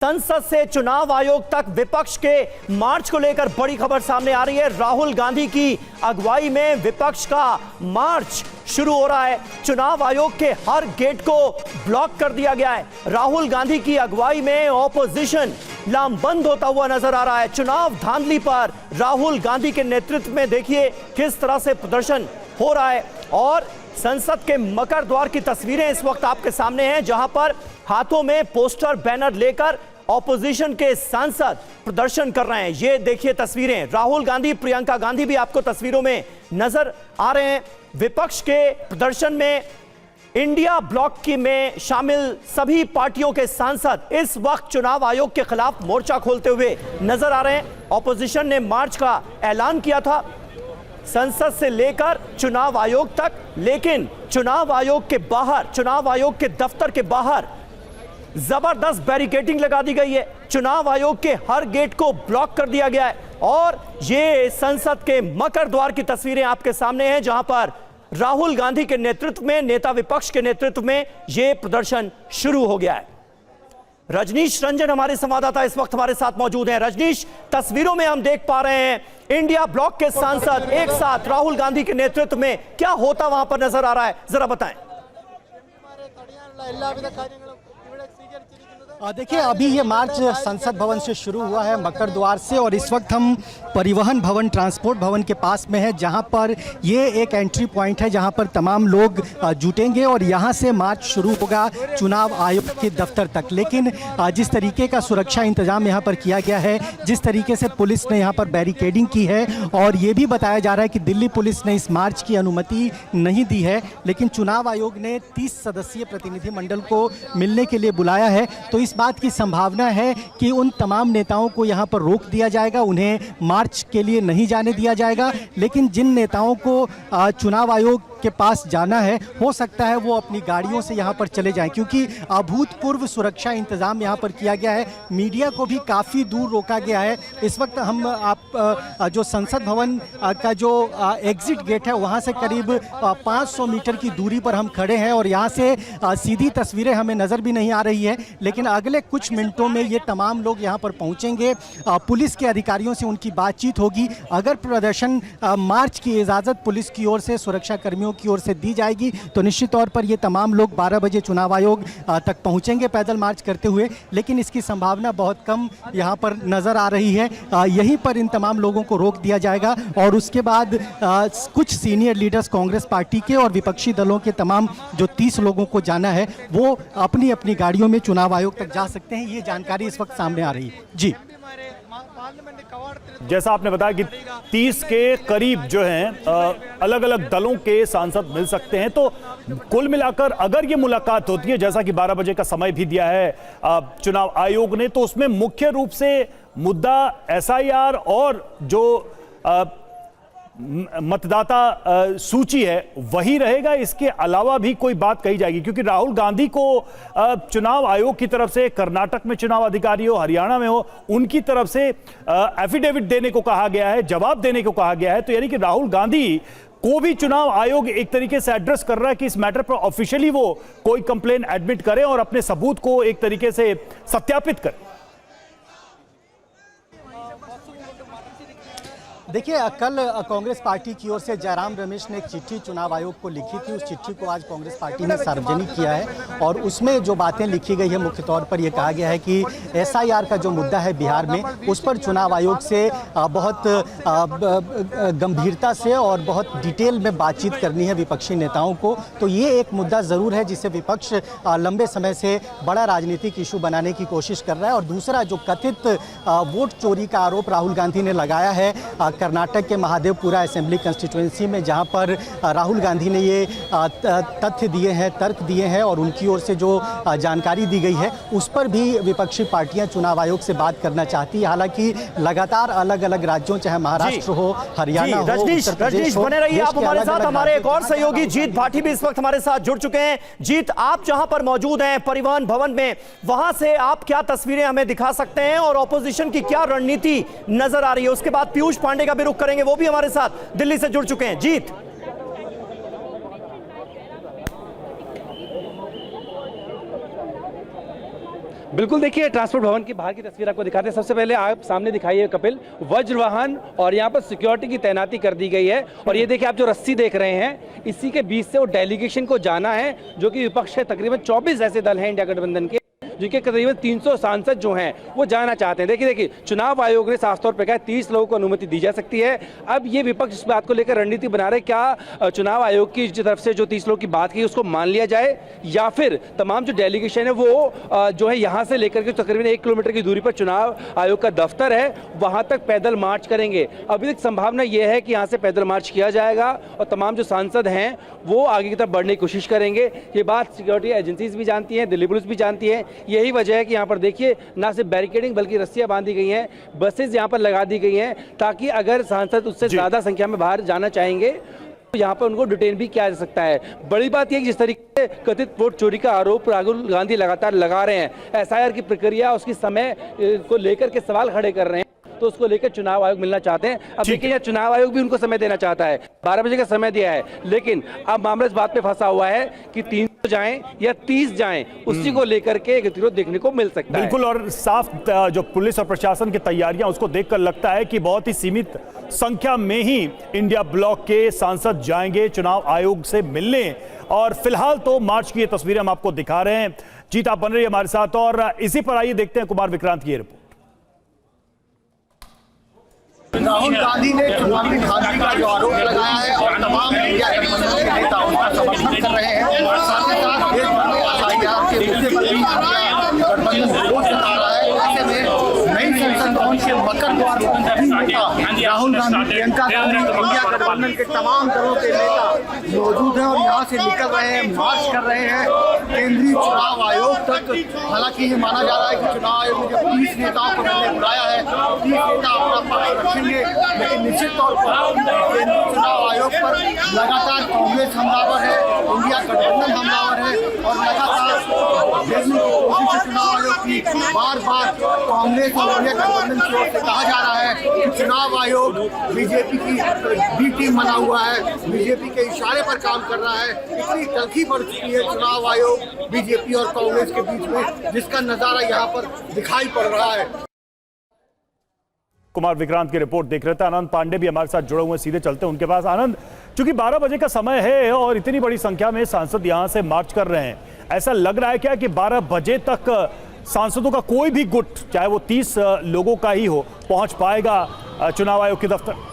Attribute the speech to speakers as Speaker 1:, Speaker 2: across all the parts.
Speaker 1: संसद से चुनाव आयोग तक विपक्ष के मार्च को लेकर बड़ी खबर सामने आ रही है। राहुल गांधी की अगुवाई में विपक्ष का मार्च शुरू हो रहा है। चुनाव आयोग के हर गेट को ब्लॉक कर दिया गया है। राहुल गांधी की अगुवाई में ऑपोजिशन लामबंद होता हुआ नजर आ रहा है। चुनाव धांधली पर राहुल गांधी के नेतृत्व में देखिए किस तरह से प्रदर्शन हो रहा है। और संसद के मकर द्वार की तस्वीरें इस वक्त आपके सामने हैं, जहां पर हाथों में पोस्टर बैनर लेकर ऑपोजिशन के सांसद प्रदर्शन कर रहे हैं। ये देखिए तस्वीरें, राहुल गांधी, प्रियंका गांधी भी आपको तस्वीरों में नजर आ रहे हैं। विपक्ष के प्रदर्शन में इंडिया ब्लॉक की में शामिल सभी पार्टियों के सांसद इस वक्त चुनाव आयोग के खिलाफ मोर्चा खोलते हुए नजर आ रहे हैं। ऑपोजिशन ने मार्च का ऐलान किया था संसद से लेकर चुनाव आयोग तक, लेकिन चुनाव आयोग के बाहर, चुनाव आयोग के दफ्तर के बाहर जबरदस्त बैरिकेडिंग लगा दी गई है। चुनाव आयोग के हर गेट को ब्लॉक कर दिया गया है। और ये संसद के मकर द्वार की तस्वीरें आपके सामने हैं, जहां पर राहुल गांधी के नेतृत्व में, नेता विपक्ष के नेतृत्व में यह प्रदर्शन शुरू हो गया है। रजनीश रंजन हमारे संवाददाता इस वक्त हमारे साथ मौजूद हैं। रजनीश, तस्वीरों में हम देख पा रहे हैं इंडिया ब्लॉक के सांसद एक साथ राहुल गांधी के नेतृत्व में, क्या होता वहां पर नजर आ रहा है, जरा बताएं।
Speaker 2: देखिए, अभी ये मार्च संसद भवन से शुरू हुआ है, मकर द्वार से, और इस वक्त हम परिवहन भवन, ट्रांसपोर्ट भवन के पास में है, जहां पर ये एक एंट्री पॉइंट है जहां पर तमाम लोग जुटेंगे और यहां से मार्च शुरू होगा चुनाव आयोग के दफ्तर तक। लेकिन जिस तरीके का सुरक्षा इंतजाम यहां पर किया गया है, जिस तरीके से पुलिस ने यहां पर बैरिकेडिंग की है, और ये भी बताया जा रहा है कि दिल्ली पुलिस ने इस मार्च की अनुमति नहीं दी है, लेकिन चुनाव आयोग ने 30 सदस्यीय प्रतिनिधिमंडल को मिलने के लिए बुलाया है। तो इस बात की संभावना है कि उन तमाम नेताओं को यहां पर रोक दिया जाएगा, उन्हें मार्च के लिए नहीं जाने दिया जाएगा। लेकिन जिन नेताओं को चुनाव आयोग के पास जाना है, हो सकता है वो अपनी गाड़ियों से यहां पर चले जाएं, क्योंकि अभूतपूर्व सुरक्षा इंतजाम यहां पर किया गया है। मीडिया को भी काफ़ी दूर रोका गया है। इस वक्त हम जो संसद भवन का जो एग्जिट गेट है, वहां से करीब 500 मीटर की दूरी पर हम खड़े हैं और यहां से सीधी तस्वीरें हमें नज़र भी नहीं आ रही है। लेकिन अगले कुछ मिनटों में ये तमाम लोग यहां पर पहुंचेंगे, पुलिस के अधिकारियों से उनकी बातचीत होगी। अगर प्रदर्शन मार्च की इजाज़त पुलिस की ओर से, सुरक्षा कर्मियों की ओर से दी जाएगी, तो निश्चित तौर पर ये तमाम लोग 12 बजे चुनाव आयोग तक पहुंचेंगे पैदल मार्च करते हुए। लेकिन इसकी संभावना बहुत कम यहां पर नजर आ रही है। यहीं पर इन तमाम लोगों को रोक दिया जाएगा और उसके बाद कुछ सीनियर लीडर्स कांग्रेस पार्टी के और विपक्षी दलों के तमाम जो 30 लोगों को जाना है, वो अपनी अपनी गाड़ियों में चुनाव आयोग तक जा सकते हैं। ये जानकारी इस वक्त सामने आ रही है। जी,
Speaker 3: जैसा आपने बताया कि 30 के करीब जो हैं अलग अलग दलों के सांसद मिल सकते हैं, तो कुल मिलाकर अगर ये मुलाकात होती है, जैसा कि 12 बजे का समय भी दिया है चुनाव आयोग ने, तो उसमें मुख्य रूप से मुद्दा एसआईआर और जो मतदाता सूची है वही रहेगा। इसके अलावा भी कोई बात कही जाएगी, क्योंकि राहुल गांधी को चुनाव आयोग की तरफ से, कर्नाटक में चुनाव अधिकारी हो, हरियाणा में हो, उनकी तरफ से एफिडेविट देने को कहा गया है, जवाब देने को कहा गया है। तो यानी कि राहुल गांधी को भी चुनाव आयोग एक तरीके से एड्रेस कर रहा है कि इस मैटर पर ऑफिशियली वो कोई कंप्लेन एडमिट करें और अपने सबूत को एक तरीके से सत्यापित करें।
Speaker 2: देखिए, कल कांग्रेस पार्टी की ओर से जयराम रमेश ने एक चिट्ठी चुनाव आयोग को लिखी थी। उस चिट्ठी को आज कांग्रेस पार्टी ने सार्वजनिक किया है और उसमें जो बातें लिखी गई है, मुख्य तौर पर यह कहा गया है कि एसआईआर का जो मुद्दा है बिहार में, उस पर चुनाव आयोग से बहुत गंभीरता से और बहुत डिटेल में बातचीत करनी है विपक्षी नेताओं को। तो ये एक मुद्दा ज़रूर है जिसे विपक्ष लंबे समय से बड़ा राजनीतिक इशू बनाने की कोशिश कर रहा है। और दूसरा, जो कथित वोट चोरी का आरोप राहुल गांधी ने लगाया है कर्नाटक के महादेवपुरा असेंबली कंस्टिट्यूएंसी में, जहां पर राहुल गांधी ने ये तथ्य दिए हैं, तर्क दिए हैं और उनकी ओर से जो जानकारी दी गई है, उस पर भी विपक्षी पार्टियां चुनाव आयोग से बात करना चाहती है। हालांकि लगातार अलग अलग राज्यों, चाहे महाराष्ट्र हो, हरियाणा हो,
Speaker 1: उत्तर प्रदेश हो, बने रहिए आप हमारे साथ। हमारे एक और सहयोगी जीत भाटी भी इस वक्त हमारे साथ जुड़ चुके हैं। जीत, आप जहां पर मौजूद हैं परिवहन भवन में, वहां से आप क्या तस्वीरें हमें दिखा सकते हैं और ऑपोजिशन की क्या रणनीति नजर आ रही है? उसके बाद पीयूष पांडे का भी रुख करेंगे, वो भी हमारे साथ दिल्ली से जुड़ चुके हैं। जीत,
Speaker 4: बिल्कुल, देखिए ट्रांसपोर्ट भवन की बाहर की तस्वीर आपको दिखाते हैं। सबसे पहले आप सामने दिखाइए कपिल, वज्र वाहन और यहाँ पर सिक्योरिटी की तैनाती कर दी गई है। और ये देखिए आप जो रस्सी देख रहे हैं, इसी के बीच से वो डेलीगेशन को जाना है, जो कि विपक्ष के तकरीबन 24 ऐसे दल हैं इंडिया गठबंधन के, जिनके करीबन 300 सांसद जो हैं वो जाना चाहते हैं। देखिए चुनाव आयोग ने साफ तौर पर कहा 30 लोगों को अनुमति दी जा सकती है। अब ये विपक्ष इस बात को लेकर रणनीति बना रहे, क्या चुनाव आयोग की तरफ से जो 30 लोगों की बात की उसको मान लिया जाए, या फिर तमाम जो डेलीगेशन है वो जो है यहाँ से लेकर के तकरीबन 1 किलोमीटर की दूरी पर चुनाव आयोग का दफ्तर है वहाँ तक पैदल मार्च करेंगे। अभी तक संभावना यह है कि यहाँ से पैदल मार्च किया जाएगा और तमाम जो सांसद हैं वो आगे की तरफ बढ़ने की कोशिश करेंगे। ये बात सिक्योरिटी एजेंसीज भी जानती हैं, दिल्ली पुलिस भी जानती है। यही वजह है कि यहाँ पर देखिए ना सिर्फ बैरिकेडिंग बल्कि रस्सियां बांधी गई हैं, बसेस यहाँ पर लगा दी गई हैं, ताकि अगर सांसद उससे ज्यादा संख्या में बाहर जाना चाहेंगे तो यहाँ पर उनको डिटेन भी किया जा सकता है। बड़ी बात यह कि जिस तरीके से कथित वोट चोरी का आरोप राहुल गांधी लगातार लगा रहे हैं, एसआईआर की प्रक्रिया उसकी समय को लेकर के सवाल खड़े कर रहे हैं, तो उसको लेकर चुनाव आयोग मिलना चाहते हैं। अब देखिए चुनाव आयोग भी उनको समय देना चाहता है, 12 बजे का समय दिया है, लेकिन अब मामला इस बात पे फंसा हुआ है कि 300 जाएं या 30 जाएं, उसी को लेकर के गतिरोध देखने को मिल सकता है।
Speaker 3: बिल्कुल, और साफ जो पुलिस और प्रशासन की तैयारियां उसको देखकर लगता है कि बहुत ही सीमित संख्या में ही इंडिया ब्लॉक के सांसद जाएंगे चुनाव आयोग से मिलने। और फिलहाल तो मार्च की ये तस्वीरें हम आपको दिखा रहे हैं। जीत आप बन रही है हमारे साथ, और इसी पर आइए देखते हैं कुमार विक्रांत की रिपोर्ट।
Speaker 5: राहुल गांधी ने चुनावी धांधली का जो आरोप लगाया है और तमाम इंडिया गठबंधन के नेता उनका समर्थन कर रहे हैं, और साथ ही साथ देश भर में एसआईआर के मुद्दे पर भी गठबंधन विरोध जता रहा है। ऐसे में नई संसद भवन के मकर द्वार पर राहुल गांधी, प्रियंका गांधी, इंडिया गठबंधन के तमाम दलों के नेता मौजूद हैं और यहाँ से निकल रहे हैं, मार्च कर रहे हैं केंद्रीय चुनाव आयोग तक। हालांकि ये माना जा रहा है कि चुनाव आयोग ने जब 30 नेताओं को मैंने बुलाया है, 30 नेता अपना पक्ष रखेंगे, लेकिन निश्चित तौर पर केंद्रीय चुनाव आयोग पर लगातार कांग्रेस हमलावर है, इंडिया गठबंधन हमलावर है, और लगातार घेरने की कोशिश है चुनाव आयोग की। बार बार कांग्रेस और इंडिया गठबंधन की ओर से कहा जा रहा है कि चुनाव आयोग बीजेपी की बी टीम बना हुआ है, बीजेपी के इशारे पर काम कर रहा है। इतनी तलखी बढ़ चुकी है चुनाव आयोग बीजेपी और कांग्रेस के बीच में, जिसका नजारा यहाँ पर दिखाई पड़ रहा है।
Speaker 3: कुमार विक्रांत की रिपोर्ट देख रहे थे। आनंद पांडे भी हमारे साथ जुड़े हुए, सीधे चलते हैं उनके पास। आनंद, चूंकि 12 बजे का समय है और इतनी बड़ी संख्या में सांसद यहां से मार्च कर रहे हैं, ऐसा लग रहा है क्या कि 12 बजे तक सांसदों का कोई भी गुट, चाहे वो 30 लोगों का ही हो, पहुंच पाएगा चुनाव आयोग के दफ्तर?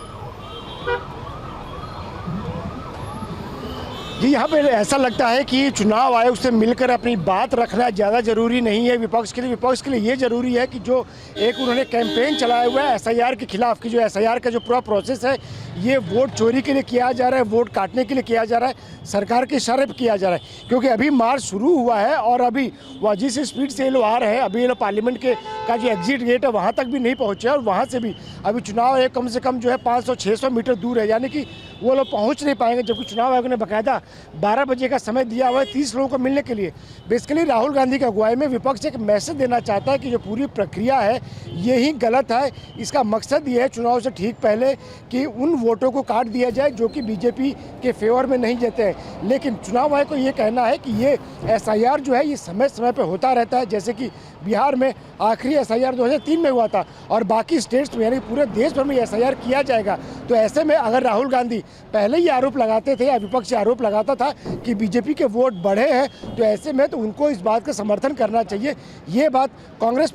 Speaker 6: जी, यहाँ पे ऐसा लगता है कि चुनाव आयोग से मिलकर अपनी बात रखना ज़्यादा ज़रूरी नहीं है विपक्ष के लिए। विपक्ष के लिए ये ज़रूरी है कि जो एक उन्होंने कैंपेन चलाया हुआ है एसआईआर के खिलाफ, की जो एसआईआर का जो पूरा प्रोसेस है ये वोट चोरी के लिए किया जा रहा है, वोट काटने के लिए किया जा रहा है, सरकार के इशारे पर किया जा रहा है। क्योंकि अभी मार्च शुरू हुआ है और अभी वह जिस स्पीड से ये लोग आ रहे हैं, अभी ये लोग पार्लियामेंट के का जो एग्जिट गेट है वहाँ तक भी नहीं पहुँचे, और वहाँ से भी अभी चुनाव आयोग कम से कम जो है 500-600 मीटर दूर है, यानी कि वो लोग पहुँच नहीं पाएंगे। जबकि चुनाव आयोग ने बाकायदा 12 बजे का समय दिया हुआ है 30 लोगों को मिलने के लिए। बेसिकली राहुल गांधी की अगुवाई में विपक्ष एक मैसेज देना चाहता है कि जो पूरी प्रक्रिया है ये ही गलत है। इसका मकसद ये है चुनाव से ठीक पहले कि उन वोटों को काट दिया जाए जो कि बीजेपी के फेवर में नहीं जाते हैं। लेकिन चुनाव आयोग को ये कहना है कि ये एसआईआर जो है ये समय समय पर होता रहता है, जैसे कि बिहार में आखिरी एसआईआर 2003 में हुआ था और बाकी स्टेट्स में यानी पूरे देश भर में एसआईआर किया जाएगा। तो ऐसे में अगर राहुल गांधी पहले ही आरोप लगाते थे या विपक्ष आरोप लगाता था कि बीजेपी के वोट बढ़े हैं, तो ऐसे में तो उनको इस बात का समर्थन करना चाहिए। ये बात कांग्रेस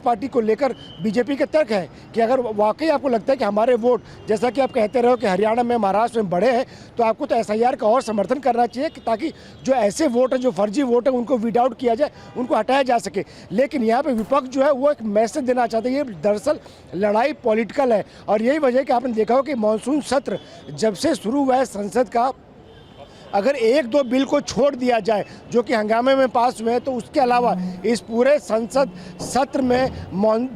Speaker 6: पार्टी को लेकर बीजेपी के तर्क है कि अगर वाकई आपको लगता है कि हमारे वोट, जैसा कि आप कहते रहो कि हरियाणा में, महाराष्ट्र में बढ़े हैं, तो आपको तो एसआईआर का और समर्थन करना चाहिए ताकि जो ऐसे वोट हैं, जो फर्जी वोट है, उनको वीड आउट किया जाए, उनको हटाया जा सके। लेकिन यहाँ पे विपक्ष जो है वो एक मैसेज देना चाहते हैं। ये दरअसल लड़ाई पॉलिटिकल है और यही वजह है कि आपने देखा हो कि मानसून सत्र जब से शुरू हुआ है संसद का, अगर 1-2 बिल को छोड़ दिया जाए जो कि हंगामे में पास हुए हैं, तो उसके अलावा इस पूरे संसद सत्र में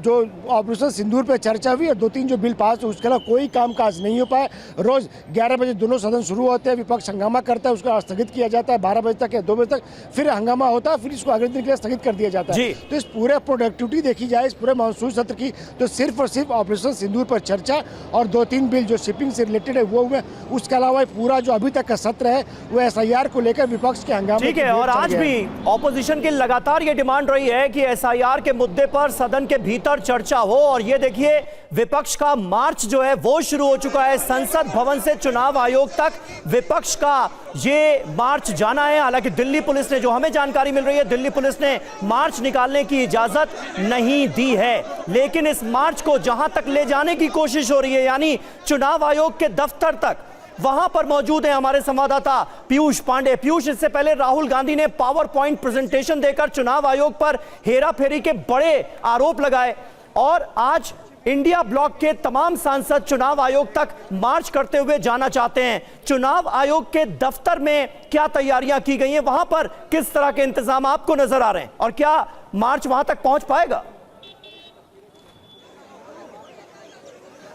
Speaker 6: जो ऑपरेशन सिंदूर पे चर्चा हुई और 2-3 जो बिल पास हुए, उसके अलावा कोई कामकाज नहीं हो पाया। रोज़ 11 बजे दोनों सदन शुरू होते हैं, विपक्ष हंगामा करता है, उसको स्थगित किया जाता है 12 बजे तक या 2 बजे तक, फिर हंगामा होता है, फिर इसको अगले दिन के लिए स्थगित कर दिया जाता है। तो इस पूरे प्रोडक्टिविटी देखी जाए इस पूरे मानसून सत्र की, तो सिर्फ और सिर्फ ऑपरेशन सिंदूर पर चर्चा और 2-3 बिल जो शिपिंग से रिलेटेड है वो हुए। उसके अलावा पूरा जो अभी तक का सत्र है वो एसआईआर को लेकर विपक्ष के हंगामे
Speaker 1: ठीक
Speaker 6: की
Speaker 1: है।
Speaker 6: भेंट
Speaker 1: और
Speaker 6: चढ़
Speaker 1: आज
Speaker 6: गया
Speaker 1: भी
Speaker 6: है।
Speaker 1: ऑपोजिशन की लगातार ये डिमांड रही है कि एसआईआर के मुद्दे पर सदन के भीतर चर्चा हो, और ये देखिए विपक्ष का मार्च जो है वो शुरू हो चुका है। संसद भवन से चुनाव आयोग तक विपक्ष का ये मार्च जाना है। हालांकि दिल्ली पुलिस ने, जो हमें जानकारी मिल रही है, दिल्ली पुलिस ने मार्च निकालने की इजाजत नहीं दी है, लेकिन इस मार्च को जहां तक ले जाने की कोशिश हो रही है, यानी चुनाव आयोग के दफ्तर तक, वहां पर मौजूद है हमारे संवाददाता पीयूष पांडे। पीयूष, इससे पहले राहुल गांधी ने पावर पॉइंट प्रेजेंटेशन देकर चुनाव आयोग पर हेराफेरी के बड़े आरोप लगाए, और आज इंडिया ब्लॉक के तमाम सांसद चुनाव आयोग तक मार्च करते हुए जाना चाहते हैं। चुनाव आयोग के दफ्तर में क्या तैयारियां की गई हैं, वहां पर किस तरह के इंतजाम आपको नजर आ रहे हैं, और क्या मार्च वहां तक पहुंच पाएगा?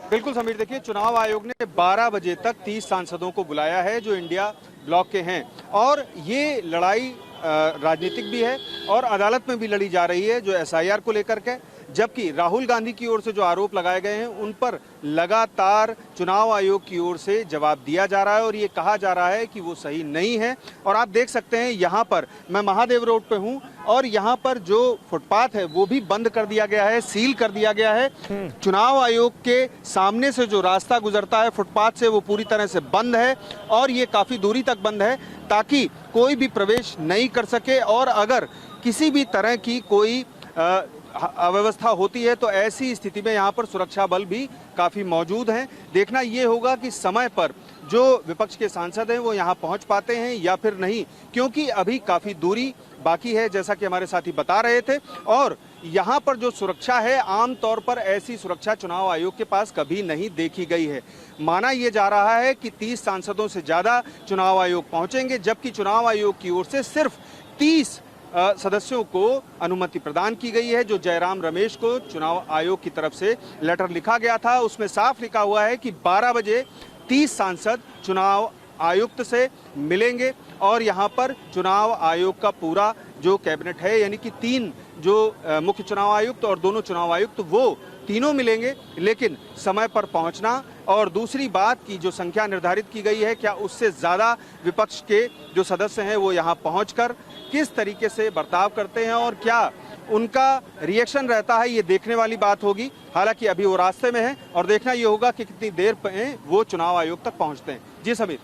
Speaker 7: बिल्कुल समीर, देखिए चुनाव आयोग ने 12 बजे तक 30 सांसदों को बुलाया है जो इंडिया ब्लॉक के हैं, और ये लड़ाई राजनीतिक भी है और अदालत में भी लड़ी जा रही है जो एसआईआर को लेकर के, जबकि राहुल गांधी की ओर से जो आरोप लगाए गए हैं उन पर लगातार चुनाव आयोग की ओर से जवाब दिया जा रहा है और ये कहा जा रहा है कि वो सही नहीं है। और आप देख सकते हैं यहाँ पर मैं महादेव रोड पे हूँ और यहाँ पर जो फुटपाथ है वो भी बंद कर दिया गया है, सील कर दिया गया है। चुनाव आयोग के सामने से जो रास्ता गुजरता है फुटपाथ से, वो पूरी तरह से बंद है और ये काफ़ी दूरी तक बंद है ताकि कोई भी प्रवेश नहीं कर सके, और अगर किसी भी तरह की कोई अव्यवस्था होती है तो ऐसी स्थिति में यहाँ पर सुरक्षा बल भी काफ़ी मौजूद हैं। देखना ये होगा कि समय पर जो विपक्ष के सांसद हैं वो यहाँ पहुँच पाते हैं या फिर नहीं, क्योंकि अभी काफ़ी दूरी बाकी है जैसा कि हमारे साथी बता रहे थे। और यहाँ पर जो सुरक्षा है, आमतौर पर ऐसी सुरक्षा चुनाव आयोग के पास कभी नहीं देखी गई है। माना यह जा रहा है कि 30 सांसदों से ज़्यादा चुनाव आयोग पहुँचेंगे, जबकि चुनाव आयोग की ओर से सिर्फ 30 सदस्यों को अनुमति प्रदान की गई है। जो जयराम रमेश को चुनाव आयोग की तरफ से लेटर लिखा गया था उसमें साफ लिखा हुआ है कि 12 बजे 30 सांसद चुनाव आयुक्त से मिलेंगे और यहाँ पर चुनाव आयोग का पूरा जो कैबिनेट है, यानी कि 3 जो मुख्य चुनाव आयुक्त और दोनों चुनाव आयुक्त, वो तीनों मिलेंगे। लेकिन समय पर पहुंचना और दूसरी बात की जो संख्या निर्धारित की गई है, क्या उससे ज़्यादा विपक्ष के जो सदस्य हैं वो यहाँ पहुंचकर किस तरीके से बर्ताव करते हैं और क्या उनका रिएक्शन रहता है, ये देखने वाली बात होगी। हालांकि अभी वो रास्ते में है और देखना ये होगा कि कितनी देर में वो चुनाव आयोग तक पहुंचते हैं। जी समीर।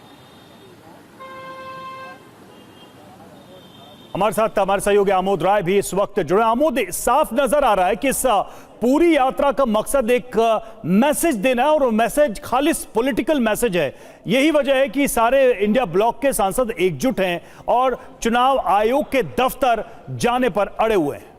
Speaker 3: हमारे साथ हमारे सहयोगी आमोद राय भी इस वक्त जुड़े। आमोद, साफ नजर आ रहा है कि इस पूरी यात्रा का मकसद एक मैसेज देना है और वो मैसेज खालिस पॉलिटिकल मैसेज है। यही वजह है कि सारे इंडिया ब्लॉक के सांसद एकजुट हैं और चुनाव आयोग के दफ्तर जाने पर अड़े हुए हैं।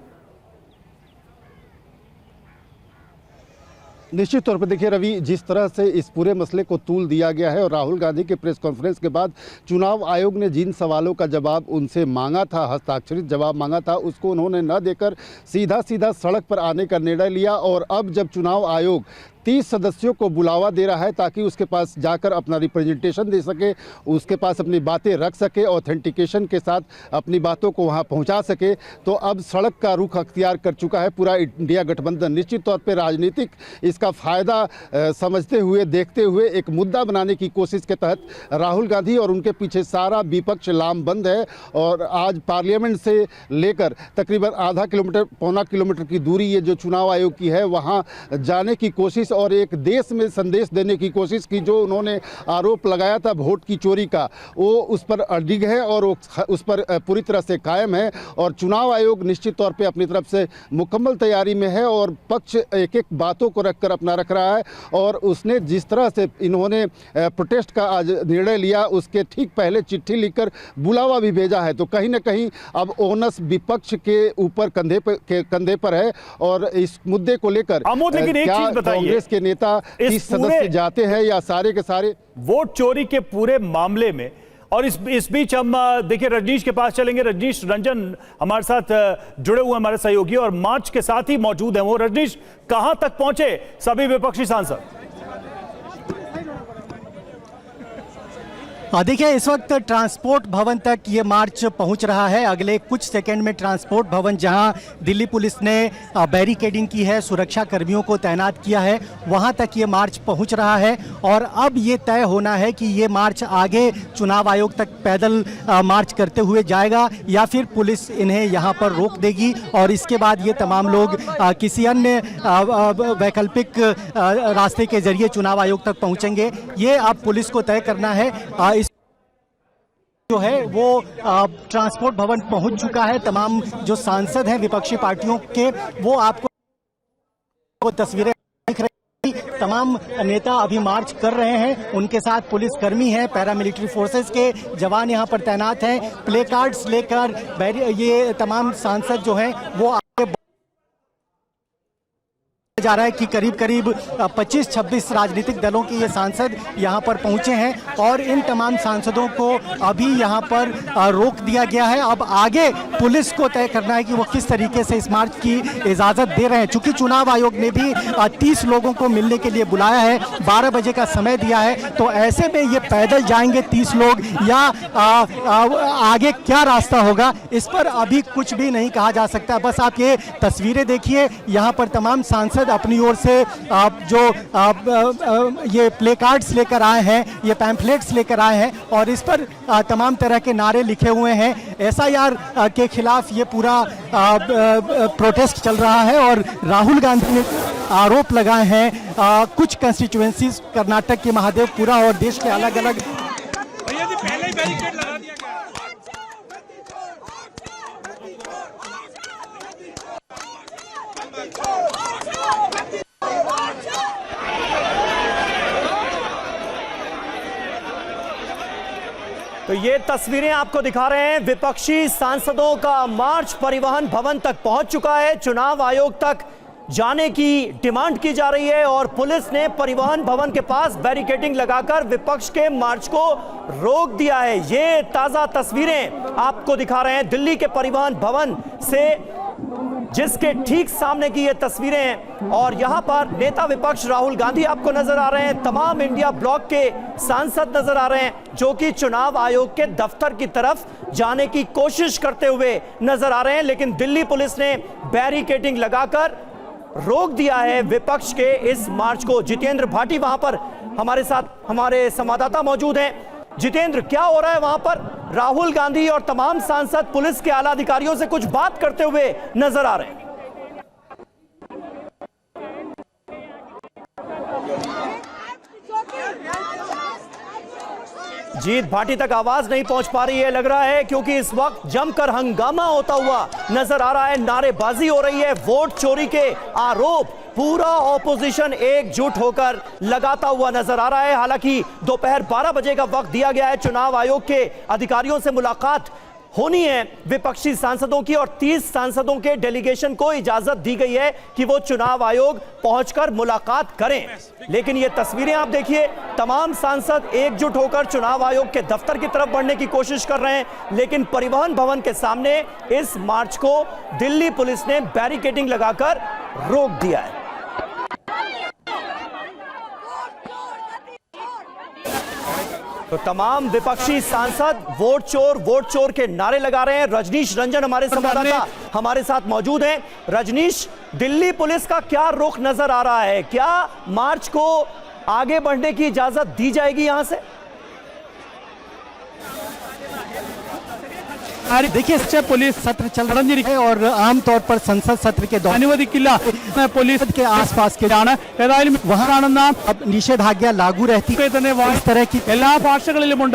Speaker 8: निश्चित तौर पर देखिए रवि, जिस तरह से इस पूरे मसले को तूल दिया गया है और राहुल गांधी के प्रेस कॉन्फ्रेंस के बाद चुनाव आयोग ने जिन सवालों का जवाब उनसे मांगा था, हस्ताक्षरित जवाब मांगा था, उसको उन्होंने न देकर सीधा सीधा सड़क पर आने का निर्णय लिया। और अब जब चुनाव आयोग 30 सदस्यों को बुलावा दे रहा है ताकि उसके पास जाकर अपना रिप्रेजेंटेशन दे सके, उसके पास अपनी बातें रख सके, ऑथेंटिकेशन के साथ अपनी बातों को वहां पहुंचा सके, तो अब सड़क का रुख अख्तियार कर चुका है पूरा इंडिया गठबंधन। निश्चित तौर पे राजनीतिक इसका फ़ायदा समझते हुए, देखते हुए एक मुद्दा बनाने की कोशिश के तहत राहुल गांधी और उनके पीछे सारा विपक्ष लामबंद है। और आज पार्लियामेंट से लेकर तकरीबन आधा किलोमीटर, पौना किलोमीटर की दूरी ये जो चुनाव आयोग की है वहाँ जाने की कोशिश और एक देश में संदेश देने की कोशिश की। जो उन्होंने आरोप लगाया था वोट की चोरी का, वो उस पर अडिग है और उस पर पूरी तरह से कायम है। और चुनाव आयोग निश्चित तौर पे अपनी तरफ से मुकम्मल तैयारी में है और पक्ष एक एक बातों को रखकर अपना रख रहा है। और उसने जिस तरह से इन्होंने प्रोटेस्ट का आज निर्णय लिया, उसके ठीक पहले चिट्ठी लिखकर बुलावा भी भेजा है। तो कहीं ना कहीं अब ओनस विपक्ष के ऊपर कंधे पर है। और इस मुद्दे को लेकर कांग्रेस के नेता 30 सदस्य जाते हैं या सारे के सारे
Speaker 3: वोट चोरी के पूरे मामले में? और इस बीच हम देखिए रजनीश के पास चलेंगे। रजनीश रंजन हमारे साथ जुड़े हुए हमारे सहयोगी और मार्च के साथ ही मौजूद हैं। वो रजनीश, कहां तक पहुंचे सभी विपक्षी सांसद?
Speaker 2: देखिए, इस वक्त ट्रांसपोर्ट भवन तक ये मार्च पहुंच रहा है। अगले कुछ सेकंड में ट्रांसपोर्ट भवन, जहां दिल्ली पुलिस ने बैरिकेडिंग की है, सुरक्षा कर्मियों को तैनात किया है, वहां तक ये मार्च पहुंच रहा है। और अब ये तय होना है कि ये मार्च आगे चुनाव आयोग तक पैदल मार्च करते हुए जाएगा या फिर पुलिस इन्हें यहाँ पर रोक देगी और इसके बाद ये तमाम लोग किसी अन्य वैकल्पिक रास्ते के जरिए चुनाव आयोग तक पहुँचेंगे। ये अब पुलिस को तय करना है। इस जो है वो ट्रांसपोर्ट भवन पहुंच चुका है। तमाम जो सांसद हैं विपक्षी पार्टियों के, वो आपको तस्वीरें दिख रही हैं। तमाम नेता अभी मार्च कर रहे हैं, उनके साथ पुलिस कर्मी हैं, पैरामिलिट्री फोर्सेस के जवान यहाँ पर तैनात हैं। प्ले कार्ड्स लेकर ये तमाम सांसद जो हैं वो आगे जा रहा है कि करीब 25-26 राजनीतिक दलों के ये सांसद यहाँ पर पहुंचे हैं और इन तमाम सांसदों को अभी यहाँ पर रोक दिया गया है। अब आगे पुलिस को तय करना है कि वो किस तरीके से इस मार्च की इजाज़त दे रहे हैं। चूंकि चुनाव आयोग ने भी 30 लोगों को मिलने के लिए बुलाया है, 12 बजे का समय दिया है, तो ऐसे में ये पैदल जाएंगे 30 लोग या आगे क्या रास्ता होगा, इस पर अभी कुछ भी नहीं कहा जा सकता। बस आप ये तस्वीरें देखिए, यहाँ पर तमाम सांसद अपनी ओर से ये प्ले कार्ड्स लेकर आए हैं, ये पैम्फलेट्स लेकर आए हैं और इस पर तमाम तरह के नारे लिखे हुए हैं। SIR के खिलाफ ये पूरा प्रोटेस्ट चल रहा है और राहुल गांधी ने आरोप लगाए हैं कुछ कंस्टिट्यूएंसीज, कर्नाटक के महादेवपुरा और देश के अलग अलग।
Speaker 1: तो ये तस्वीरें आपको दिखा रहे हैं, विपक्षी सांसदों का मार्च परिवहन भवन तक पहुंच चुका है। चुनाव आयोग तक जाने की डिमांड की जा रही है और पुलिस ने परिवहन भवन के पास बैरिकेडिंग लगाकर विपक्ष के मार्च को रोक दिया है। ये ताजा तस्वीरें आपको दिखा रहे हैं दिल्ली के परिवहन भवन से, जिसके ठीक सामने की ये तस्वीरें हैं और यहां पर नेता विपक्ष राहुल गांधी आपको नजर आ रहे हैं। तमाम इंडिया ब्लॉक के सांसद नजर आ रहे हैं जो कि चुनाव आयोग के दफ्तर की तरफ जाने की कोशिश करते हुए नजर आ रहे हैं, लेकिन दिल्ली पुलिस ने बैरिकेडिंग लगाकर रोक दिया है विपक्ष के इस मार्च को। जितेंद्र भाटी वहां पर हमारे साथ, हमारे संवाददाता मौजूद हैं। जितेंद्र, क्या हो रहा है वहां पर? राहुल गांधी और तमाम सांसद पुलिस के आला अधिकारियों से कुछ बात करते हुए नजर आ रहे हैं। जीत भाटी तक आवाज नहीं पहुंच पा रही है, लग रहा है, क्योंकि इस वक्त जमकर हंगामा होता हुआ नजर आ रहा है, नारेबाजी हो रही है, वोट चोरी के आरोप पूरा ऑपोजिशन एकजुट होकर लगाता हुआ नजर आ रहा है। हालांकि दोपहर 12 बजे का वक्त दिया गया है, चुनाव आयोग के अधिकारियों से मुलाकात होनी है विपक्षी सांसदों की और 30 सांसदों के डेलीगेशन को इजाजत दी गई है कि वो चुनाव आयोग पहुंचकर मुलाकात करें। लेकिन ये तस्वीरें आप देखिए, तमाम सांसद एकजुट होकर चुनाव आयोग के दफ्तर की तरफ बढ़ने की कोशिश कर रहे हैं, लेकिन परिवहन भवन के सामने इस मार्च को दिल्ली पुलिस ने बैरिकेडिंग लगाकर रोक दिया है। तो तमाम विपक्षी सांसद वोट चोर के नारे लगा रहे हैं। रजनीश रंजन हमारे संवाददाता हमारे साथ मौजूद हैं। रजनीश, दिल्ली पुलिस का क्या रुख नजर आ रहा है? क्या मार्च को आगे बढ़ने की इजाजत दी जाएगी यहां से?
Speaker 2: देखिए, पुलिस सत्र चल रहा है और आमतौर पर संसद सत्र के दौरान अनुवदिक्किल्ला पुलिस के आसपास के जाना वहां अब निषेधाज्ञा लागू रहती है। इस तरह की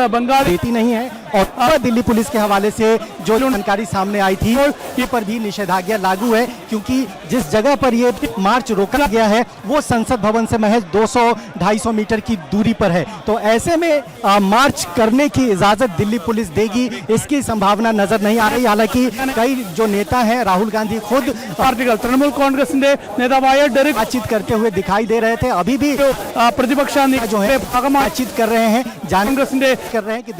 Speaker 2: बंगाल देती नहीं है और अब दिल्ली पुलिस के हवाले से जो जानकारी सामने आई थी, ये पर भी निषेधाज्ञा लागू है, क्योंकि जिस जगह पर ये मार्च रोका गया है वो संसद भवन से महज 200-250 मीटर की दूरी पर है। तो ऐसे में मार्च करने की इजाजत दिल्ली पुलिस देगी, इसकी संभावना नजर नहीं आ रही। हालांकि कई जो नेता हैं, राहुल गांधी खुद तृणमूल कांग्रेस बातचीत करते हुए दिखाई दे रहे थे। अभी भी प्रतिपक्ष जो है बातचीत कर रहे हैं, कर रहे हैं कि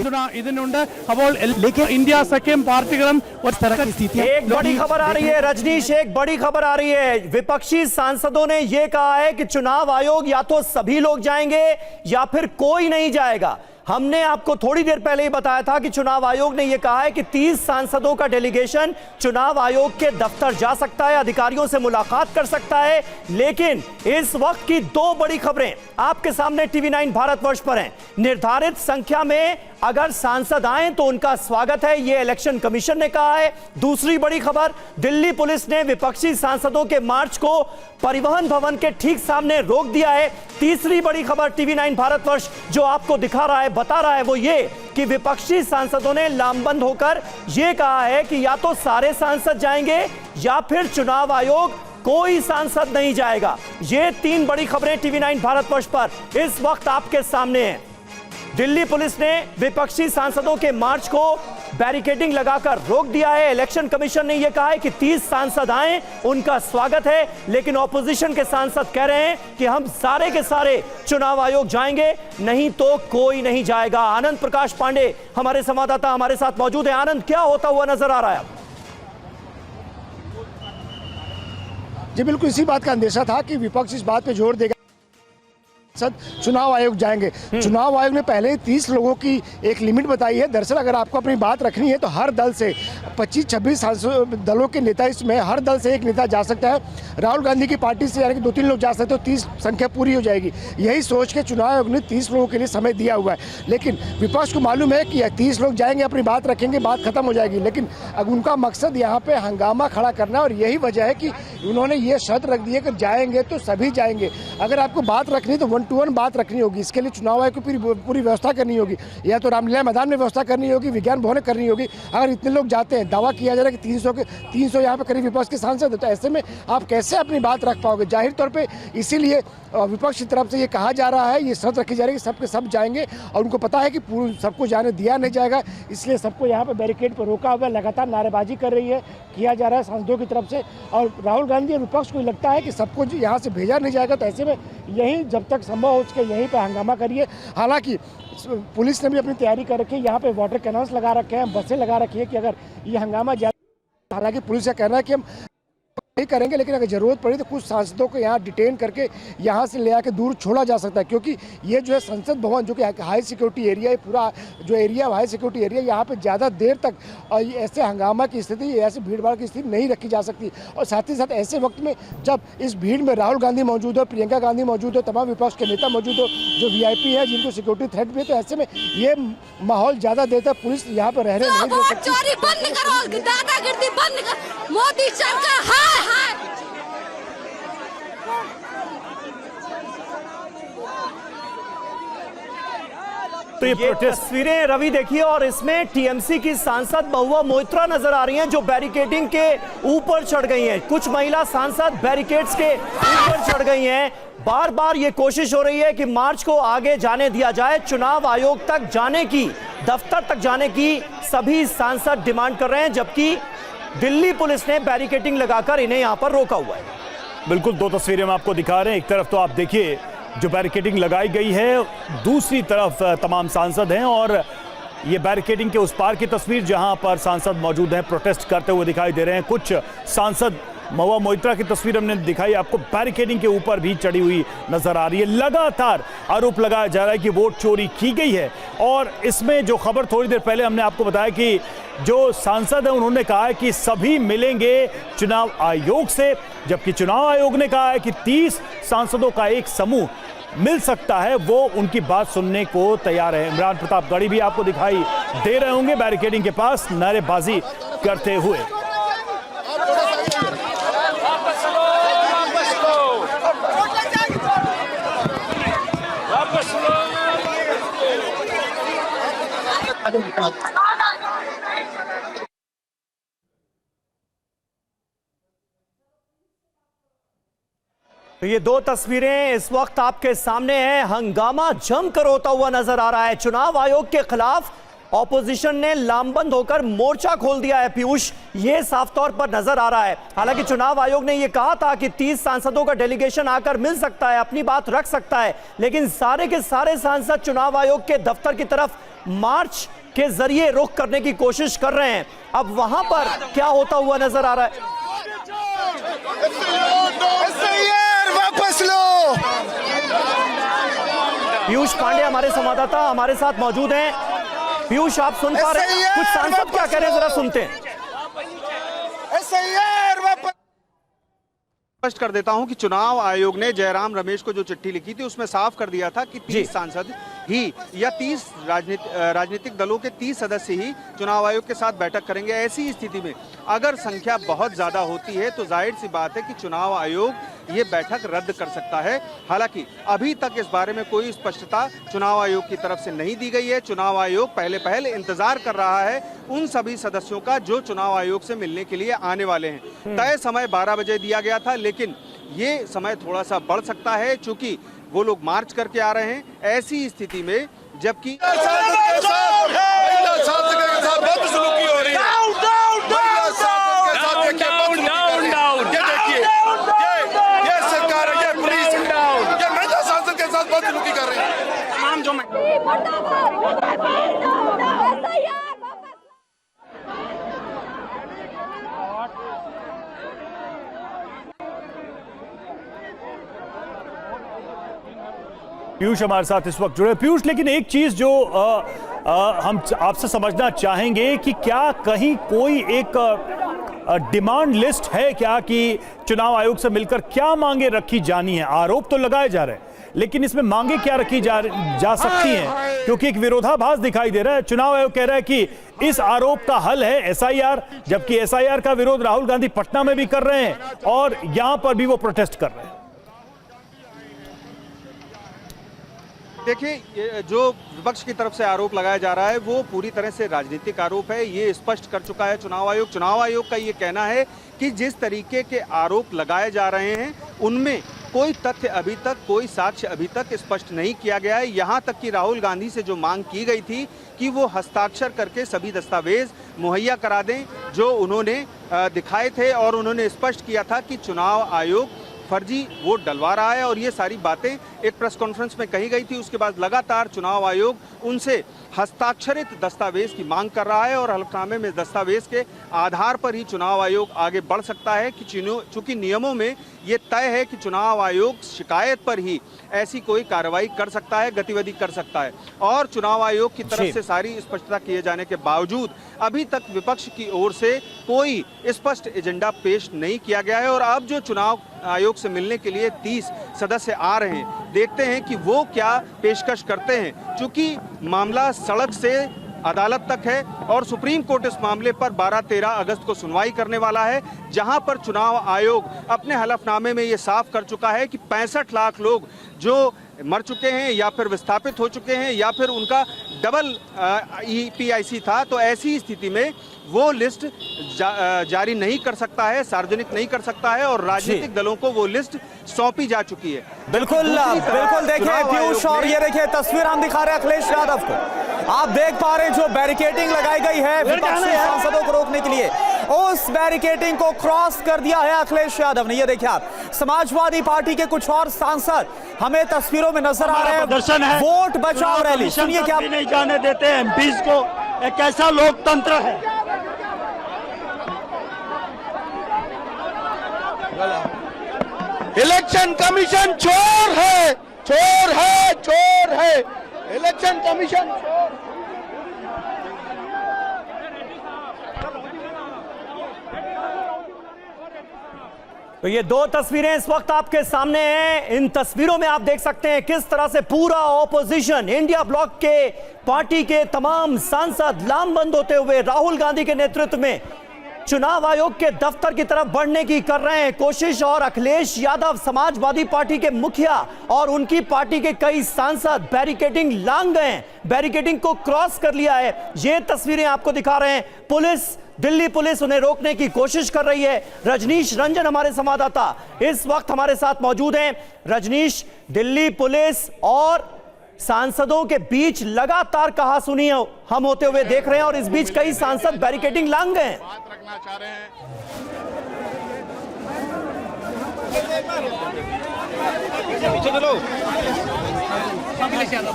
Speaker 2: लेकिन इंडिया सख्यम पार्टिकल और तरह की स्थिति।
Speaker 1: एक बड़ी खबर आ रही है रजनीश, एक बड़ी खबर आ रही है। विपक्षी सांसदों ने यह कहा है कि चुनाव आयोग या तो सभी लोग जाएंगे या फिर कोई नहीं जाएगा। हमने आपको थोड़ी देर पहले ही बताया था कि चुनाव आयोग ने यह कहा है कि 30 सांसदों का डेलीगेशन चुनाव आयोग के दफ्तर जा सकता है, अधिकारियों से मुलाकात कर सकता है। लेकिन इस वक्त की दो बड़ी खबरें आपके सामने टीवी 9 भारतवर्ष पर हैं। निर्धारित संख्या में अगर सांसद आए तो उनका स्वागत है, यह इलेक्शन कमीशन ने कहा है। दूसरी बड़ी खबर, दिल्ली पुलिस ने विपक्षी सांसदों के मार्च को परिवहन भवन के ठीक सामने रोक दिया है। तीसरी बड़ी खबर टीवी 9 भारतवर्ष जो आपको दिखा रहा है, बता रहा है, वो ये कि विपक्षी सांसदों ने लामबंद होकर यह कहा है कि या तो सारे सांसद जाएंगे या फिर चुनाव आयोग कोई सांसद नहीं जाएगा। ये तीन बड़ी खबरें टीवी 9 भारतवर्ष पर इस वक्त आपके सामने हैं। दिल्ली पुलिस ने विपक्षी सांसदों के मार्च को बैरिकेडिंग लगाकर रोक दिया है। इलेक्शन कमीशन ने यह कहा है कि 30 सांसद आए, उनका स्वागत है। लेकिन ऑपोजिशन के सांसद कह रहे हैं कि हम सारे के सारे चुनाव आयोग जाएंगे, नहीं तो कोई नहीं जाएगा। आनंद प्रकाश पांडे हमारे संवाददाता हमारे साथ मौजूद है। आनंद, क्या होता हुआ नजर आ रहा है?
Speaker 6: जी बिल्कुल, इसी बात का अंदेशा था कि विपक्ष इस बात पे जोर देगा चुनाव आयोग जाएंगे। चुनाव आयोग ने पहले ही 30 लोगों की एक लिमिट बताई है। दरअसल अगर आपको अपनी बात रखनी है तो हर दल से 25-26 दलों के नेता, इसमें हर दल से एक नेता जा सकता है। राहुल गांधी की पार्टी से यानी कि 2-3 लोग जा सकते हो, 30 संख्या पूरी हो जाएगी। यही सोच के चुनाव आयोग ने 30 लोगों के लिए समय दिया हुआ है। लेकिन विपक्ष को मालूम है कि 30 लोग जाएंगे, अपनी बात रखेंगे, बात खत्म हो जाएगी। लेकिन अब उनका मकसद यहाँ पे हंगामा खड़ा करना, और यही वजह है कि उन्होंने ये शर्त रख दी है कि जाएंगे तो सभी जाएंगे। अगर आपको बात रखनी तो 1-to-1 बात रखनी होगी। इसके लिए चुनाव आयोग को पूरी व्यवस्था करनी होगी, या तो रामलीला मैदान में व्यवस्था करनी होगी, विज्ञान भवन करनी होगी। अगर इतने लोग जाते हैं, दावा किया जा रहा है कि 300 यहाँ पे करीब विपक्ष के सांसद हैं, तो ऐसे में आप कैसे अपनी बात रख पाओगे? जाहिर तौर पे इसीलिए विपक्ष की तरफ से ये कहा जा रहा है, ये शर्त रखी जा रही है कि सबके सब जाएंगे, और उनको पता है कि सबको जाने दिया नहीं जाएगा। इसलिए सबको यहाँ पे बैरिकेड पर रोका हुआ है। लगातार नारेबाजी कर रही है, किया जा रहा है सांसदों की तरफ से। और राहुल गांधी और विपक्ष को लगता है कि सबको यहाँ से भेजा नहीं जाएगा, तो ऐसे में यहीं जब तक संभव हो सके यहीं पे हंगामा करिए। हालांकि पुलिस ने भी अपनी तैयारी कर रखी है, यहाँ पे वाटर कैनन्स लगा रखे हैं, बसें लगा रखी है कि अगर ये हंगामा जाए। हालांकि पुलिस का कहना है कि हम नहीं करेंगे, लेकिन अगर जरूरत पड़ी तो कुछ सांसदों को यहाँ डिटेन करके यहाँ से ले आके दूर छोड़ा जा सकता है, क्योंकि ये जो है संसद भवन जो कि हाई सिक्योरिटी एरिया है, पूरा जो एरिया हाई सिक्योरिटी एरिया, यहाँ पे ज़्यादा देर तक ऐसे हंगामा की स्थिति, ऐसे भीड़ भाड़ की स्थिति नहीं रखी जा सकती। और साथ ही साथ ऐसे वक्त में जब इस भीड़ में राहुल गांधी मौजूद हो, प्रियंका गांधी मौजूद हो, तमाम विपक्ष के नेता मौजूद हो, जो VIP है, जिनको सिक्योरिटी थ्रेट भी है, तो ऐसे में ये माहौल ज़्यादा देर तक पुलिस यहाँ पर रहने नहीं दे सकती।
Speaker 9: मोदी सरकार हाय
Speaker 1: तो ये तस्वीरें रवि देखिए, और इसमें TMC की सांसद महुआ मोइत्रा नजर आ रही हैं जो बैरिकेडिंग के ऊपर चढ़ गई हैं। कुछ महिला सांसद बैरिकेड्स के ऊपर चढ़ गई हैं। बार बार ये कोशिश हो रही है कि मार्च को आगे जाने दिया जाए। चुनाव आयोग तक जाने की, दफ्तर तक जाने की सभी सांसद डिमांड कर रहे हैं, जबकि दिल्ली पुलिस ने बैरिकेडिंग लगाकर इन्हें यहां पर रोका हुआ है।
Speaker 3: बिल्कुल, दो तस्वीरें हम आपको दिखा रहे हैं। एक तरफ तो आप देखिए जो बैरिकेडिंग लगाई गई है, दूसरी तरफ तमाम सांसद हैं, और ये बैरिकेडिंग के उस पार की तस्वीर जहां पर सांसद मौजूद हैं, प्रोटेस्ट करते हुए दिखाई दे रहे हैं। कुछ सांसद, महुआ मोइत्रा की तस्वीर हमने दिखाई आपको, बैरिकेडिंग के ऊपर भी चढ़ी हुई नजर आ रही है। लगातार आरोप लगाया जा रहा है कि वोट चोरी की गई है, और इसमें जो खबर थोड़ी देर पहले हमने आपको बताया कि जो सांसद है उन्होंने कहा है कि सभी मिलेंगे चुनाव आयोग से, जबकि चुनाव आयोग ने कहा है कि 30 सांसदों का एक समूह मिल सकता है, वो उनकी बात सुनने को तैयार है। इमरान प्रतापगढ़ी भी आपको दिखाई दे रहे होंगे बैरिकेडिंग के पास नारेबाजी करते हुए।
Speaker 1: तो ये दो तस्वीरें इस वक्त आपके सामने हैं। हंगामा जमकर होता हुआ नजर आ रहा है। चुनाव आयोग के खिलाफ ऑपोजिशन ने लामबंद होकर मोर्चा खोल दिया है पीयूष, ये साफ तौर पर नजर आ रहा है। हालांकि चुनाव आयोग ने यह कहा था कि 30 सांसदों का डेलीगेशन आकर मिल सकता है, अपनी बात रख सकता है, लेकिन सारे के सारे सांसद चुनाव आयोग के दफ्तर की तरफ मार्च के जरिए रुख करने की कोशिश कर रहे हैं। अब वहां पर क्या होता हुआ नजर आ रहा है?
Speaker 5: वापस लो।
Speaker 1: पीयूष पांडे हमारे संवाददाता हमारे साथ मौजूद हैं। पीयूष, आप सुन पा रहे हैं? कुछ सांसद क्या कह रहे हैं, जरा सुनते हैं।
Speaker 7: स्पष्ट कर देता हूं कि चुनाव आयोग ने जयराम रमेश को जो चिट्ठी लिखी थी उसमें साफ कर दिया था कि 30 सांसद ही या 30 राजनीतिक दलों के 30 सदस्य ही चुनाव आयोग के साथ बैठक करेंगे। ऐसी स्थिति में अगर संख्या बहुत ज्यादा होती है तो जाहिर सी बात है कि चुनाव आयोग ये बैठक रद्द कर सकता है। हालांकि अभी तक इस बारे में कोई स्पष्टता चुनाव आयोग की तरफ से नहीं दी गई है। चुनाव आयोग पहले इंतजार कर रहा है उन सभी सदस्यों का जो चुनाव आयोग से मिलने के लिए आने वाले हैं। तय समय 12 बजे दिया गया था, लेकिन ये समय थोड़ा सा बढ़ सकता है चूंकि वो लोग मार्च करके आ रहे हैं। ऐसी स्थिति में जबकि
Speaker 3: पीयूष हमारे साथ इस वक्त जुड़े। पीयूष, लेकिन एक चीज जो हम आपसे समझना चाहेंगे कि क्या कहीं कोई एक डिमांड लिस्ट है क्या कि चुनाव आयोग से मिलकर क्या मांगे रखी जानी है? आरोप तो लगाए जा रहे हैं, लेकिन इसमें मांगे क्या रखी जा सकती हैं? क्योंकि एक विरोधाभास दिखाई दे रहा है। चुनाव आयोग कह रहा है कि इस आरोप का हल है एसआईआर, जबकि एसआईआर का विरोध राहुल गांधी पटना में भी कर रहे हैं और यहां पर भी वो प्रोटेस्ट कर रहे हैं।
Speaker 7: देखिए, जो विपक्ष की तरफ से आरोप लगाया जा रहा है वो पूरी तरह से राजनीतिक आरोप है। ये स्पष्ट कर चुका है चुनाव आयोग। चुनाव आयोग का ये कहना है कि जिस तरीके के आरोप लगाए जा रहे हैं उनमें कोई तथ्य अभी तक, कोई साक्ष्य अभी तक स्पष्ट नहीं किया गया है। यहाँ तक कि राहुल गांधी से जो मांग की गई थी कि वो हस्ताक्षर करके सभी दस्तावेज मुहैया करा दें जो उन्होंने दिखाए थे, और उन्होंने स्पष्ट किया था कि चुनाव आयोग फर्जी वोट डलवा रहा है, और ये सारी बातें एक प्रेस कॉन्फ्रेंस में कही गई थी। उसके बाद लगातार चुनाव आयोग उनसे हस्ताक्षरित दस्तावेज की मांग कर रहा है, और हलफनामे में दस्तावेज के आधार पर ही चुनाव आयोग आगे बढ़ सकता है कि चूंकि नियमों में ये तय है कि चुनाव आयोग शिकायत पर ही ऐसी कोई कार्रवाई कर सकता है, गतिविधि कर सकता है। और चुनाव आयोग की तरफ से सारी स्पष्टता किए जाने के बावजूद अभी तक विपक्ष की ओर से कोई स्पष्ट एजेंडा पेश नहीं किया गया है। और अब जो चुनाव आयोग से मिलने के लिए 30 सदस्य आ रहे हैं, देखते हैं कि वो क्या पेशकश करते हैं। चूंकि मामला सड़क से अदालत तक है और सुप्रीम कोर्ट इस मामले पर 12-13 अगस्त को सुनवाई करने वाला है, जहां पर चुनाव आयोग अपने हलफनामे में ये साफ कर चुका है कि 65 लाख लोग जो मर चुके हैं या फिर विस्थापित हो चुके हैं या फिर उनका डबल EPIC था, तो ऐसी स्थिति में वो लिस्ट जारी नहीं कर सकता है, सार्वजनिक नहीं कर सकता है, और राजनीतिक दलों को वो लिस्ट सौंपी जा चुकी है।
Speaker 1: बिल्कुल देखिए पीयूष, और ये देखिए तस्वीर हम दिखा रहे हैं अखिलेश यादव को। आप देख पा रहे हैं जो बैरिकेडिंग लगाई गई है विपक्षी सांसदों को रोकने के लिए, उस बैरिकेडिंग को क्रॉस कर दिया है अखिलेश यादव ने। ये देखिए आप, समाजवादी पार्टी के कुछ और सांसद हमें तस्वीरों में नजर आ रहे हैं। वोट बचाओ रैली, सुनिए क्या
Speaker 6: नहीं जाने देते एमपीज को। एक ऐसा लोकतंत्र है। इलेक्शन कमीशन चोर है, चोर है, चोर है। इलेक्शन कमीशन चोर।
Speaker 1: तो ये दो तस्वीरें इस वक्त आपके सामने हैं। इन तस्वीरों में आप देख सकते हैं किस तरह से पूरा ऑपोजिशन, इंडिया ब्लॉक के पार्टी के तमाम सांसद लामबंद होते हुए राहुल गांधी के नेतृत्व में चुनाव आयोग के दफ्तर की तरफ बढ़ने की कर रहे हैं कोशिश। और अखिलेश यादव समाजवादी पार्टी के मुखिया और उनकी पार्टी के कई सांसद बैरिकेडिंग लांग गए, बैरिकेडिंग को क्रॉस कर लिया है। ये तस्वीरें आपको दिखा रहे हैं। पुलिस, दिल्ली पुलिस उन्हें रोकने की कोशिश कर रही है। रजनीश रंजन हमारे संवाददाता इस वक्त हमारे साथ मौजूद हैं। रजनीश, दिल्ली पुलिस और सांसदों के बीच लगातार कहासुनी हम होते हुए देख रहे हैं, और इस बीच कई सांसद बैरिकेडिंग लांग गए हैं।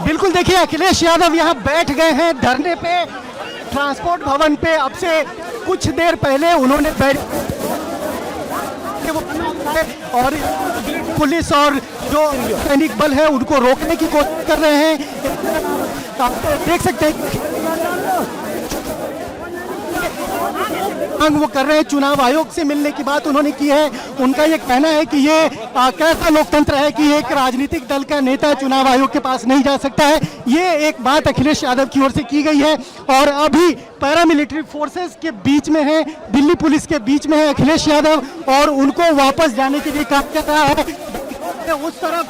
Speaker 2: बिल्कुल, देखिए अखिलेश यादव यहाँ बैठ गए हैं धरने पे ट्रांसपोर्ट भवन पे। अब से कुछ देर पहले उन्होंने और पुलिस और जो सैनिक बल है उनको रोकने की कोशिश कर रहे हैं। आप देख सकते हैं वो कर रहे हैं। चुनाव आयोग से मिलने की बात उन्होंने की है। उनका ये कहना है कि ये कैसा लोकतंत्र है कि एक राजनीतिक दल का नेता चुनाव आयोग के पास नहीं जा सकता है। ये एक बात अखिलेश यादव की ओर से की गई है और अभी पैरामिलिट्री फोर्सेस के बीच में है, दिल्ली पुलिस के बीच में है अखिलेश यादव और उनको वापस जाने के लिए कहा जा रहा है। उस तरफ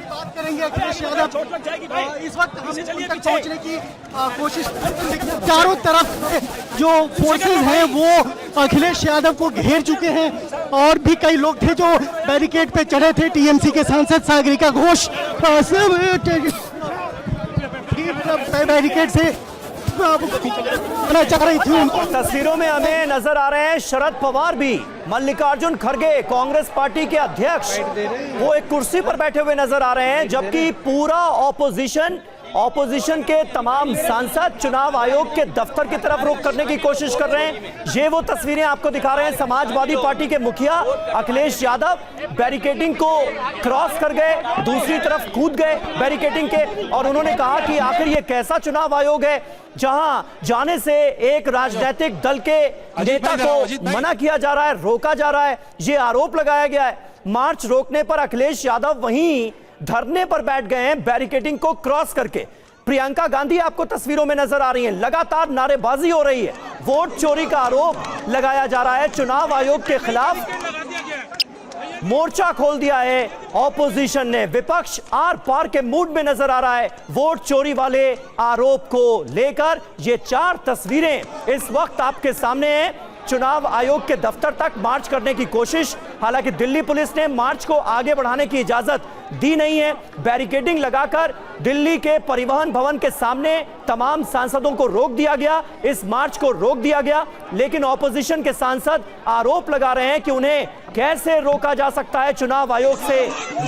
Speaker 2: बात करेंगे अखिलेश यादव। इस वक्त हम उन तक पहुंचने की कोशिश लेकिन चारों तरफ जो फोर्सेस हैं वो अखिलेश यादव को घेर चुके हैं और भी कई लोग थे जो बैरिकेड पे चढ़े थे। टीएमसी के सांसद सागरिका घोष सब बैरिकेड से चाह रही थी।
Speaker 1: तस्वीरों में हमें नजर आ रहे हैं शरद पवार भी, मल्लिकार्जुन खड़गे कांग्रेस पार्टी के अध्यक्ष, वो एक कुर्सी पर बैठे हुए नजर आ रहे हैं, जबकि पूरा ऑपोजिशन के तमाम सांसद चुनाव आयोग के दफ्तर की तरफ रुख करने की कोशिश कर रहे हैं। ये वो तस्वीरें आपको दिखा रहे हैं। समाजवादी पार्टी के मुखिया अखिलेश यादव बैरिकेडिंग को क्रॉस कर गए, दूसरी तरफ कूद गए बैरिकेडिंग के, और उन्होंने कहा कि आखिर ये कैसा चुनाव आयोग है जहां जाने से एक राजनीतिक दल के नेता को मना किया जा रहा है, रोका जा रहा है। ये आरोप लगाया गया है। मार्च रोकने पर अखिलेश यादव वहीं धरने पर बैठ गए हैं बैरिकेडिंग को क्रॉस करके। प्रियंका गांधी आपको तस्वीरों में नजर आ रही हैं। लगातार नारेबाजी हो रही है, वोट चोरी का आरोप लगाया जा रहा है। चुनाव आयोग के खिलाफ मोर्चा खोल दिया है ऑपोजिशन ने। विपक्ष आर पार के मूड में नजर आ रहा है वोट चोरी वाले आरोप को लेकर। ये 4 तस्वीरें इस वक्त आपके सामने हैं। चुनाव आयोग के दफ्तर तक मार्च करने की कोशिश, हालांकि दिल्ली पुलिस ने मार्च को आगे बढ़ाने की इजाजत दी नहीं है। बैरिकेडिंग लगाकर दिल्ली के परिवहन भवन के सामने तमाम सांसदों को रोक दिया गया, इस मार्च को रोक दिया गया। लेकिन ऑपोजिशन के सांसद आरोप लगा रहे हैं कि उन्हें कैसे रोका जा सकता है चुनाव आयोग से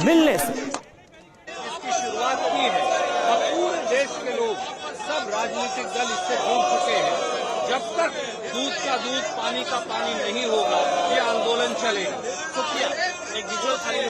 Speaker 1: मिलने से।
Speaker 10: इसकी शुरुआत की है और पूरे देश के लोग, सब राजनीतिक दल इससे जुड़ चुके हैं। जब तक दूध का दूध पानी का पानी नहीं होगा ये आंदोलन चलेगा। शुक्रिया। एक विजुअल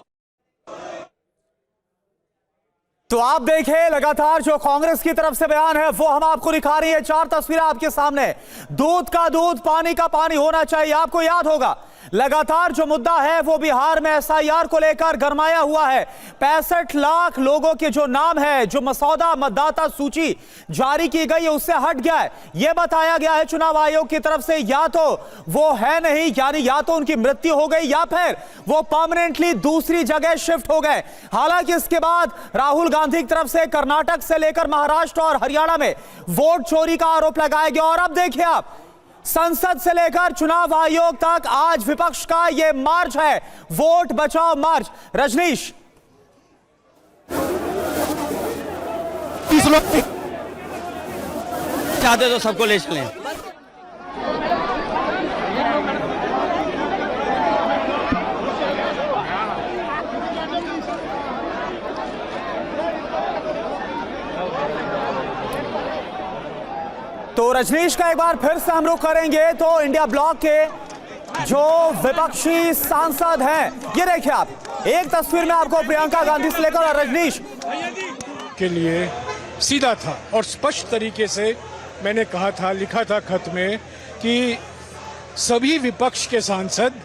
Speaker 11: तो आप देखें लगातार जो कांग्रेस की तरफ से बयान है वो हम आपको दिखा रही है। 4 तस्वीरें आपके सामने। दूध का दूध पानी का पानी होना चाहिए। आपको याद होगा लगातार जो मुद्दा है वो बिहार में एसआईआर को लेकर गरमाया हुआ है। 65 लाख लोगों के जो नाम है, जो मसौदा मतदाता सूची जारी की गई है उससे हट गया है। यह बताया गया है चुनाव आयोग की तरफ से या तो वो है नहीं, यानी या तो उनकी मृत्यु हो गई या फिर वो परमानेंटली दूसरी जगह शिफ्ट हो गए। हालांकि इसके बाद राहुल गांधी की तरफ से कर्नाटक से लेकर महाराष्ट्र और हरियाणा में वोट चोरी का आरोप लगाया गया। और अब देखिए आप, संसद से लेकर चुनाव आयोग तक आज विपक्ष का यह मार्च है, वोट बचाओ मार्च। रजनीश,
Speaker 12: चाहते तो सबको ले चलें।
Speaker 11: तो रजनीश का एक बार फिर से हम रुख करेंगे तो इंडिया ब्लॉक के जो विपक्षी सांसद हैं, ये देखिए आप, एक तस्वीर में आपको प्रियंका गांधी से लेकर रजनीश
Speaker 6: के लिए सीधा था और स्पष्ट तरीके से मैंने कहा था, लिखा था खत में कि सभी विपक्ष के सांसद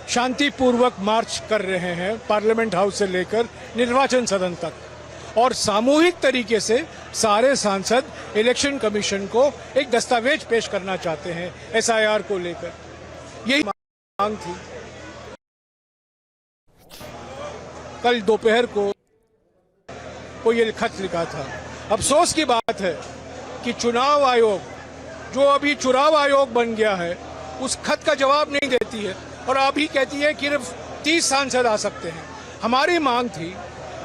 Speaker 6: शांतिपूर्वक मार्च कर रहे हैं पार्लियामेंट हाउस से लेकर निर्वाचन सदन तक, और सामूहिक तरीके से सारे सांसद इलेक्शन कमीशन को एक दस्तावेज पेश करना चाहते हैं एसआईआर को लेकर। यही मांग थी। कल दोपहर को ये खत लिखा था। अफसोस की बात है कि चुनाव आयोग, जो अभी चुनाव आयोग बन गया है, उस खत का जवाब नहीं देती है और अभी कहती है कि सिर्फ 30 सांसद आ सकते हैं। हमारी मांग थी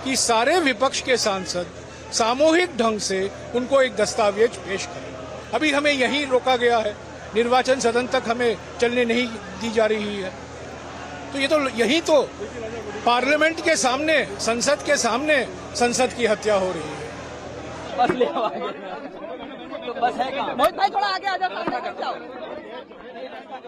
Speaker 6: कि सारे विपक्ष के सांसद सामूहिक ढंग से उनको एक दस्तावेज पेश करें। अभी हमें यहीं रोका गया है, निर्वाचन सदन तक हमें चलने नहीं दी जा रही है। तो ये तो यहीं तो पार्लियामेंट के सामने, संसद के सामने संसद की हत्या हो रही है।
Speaker 12: बस ले बस है मोहित भाई थोड़ा आगे आ जाओ।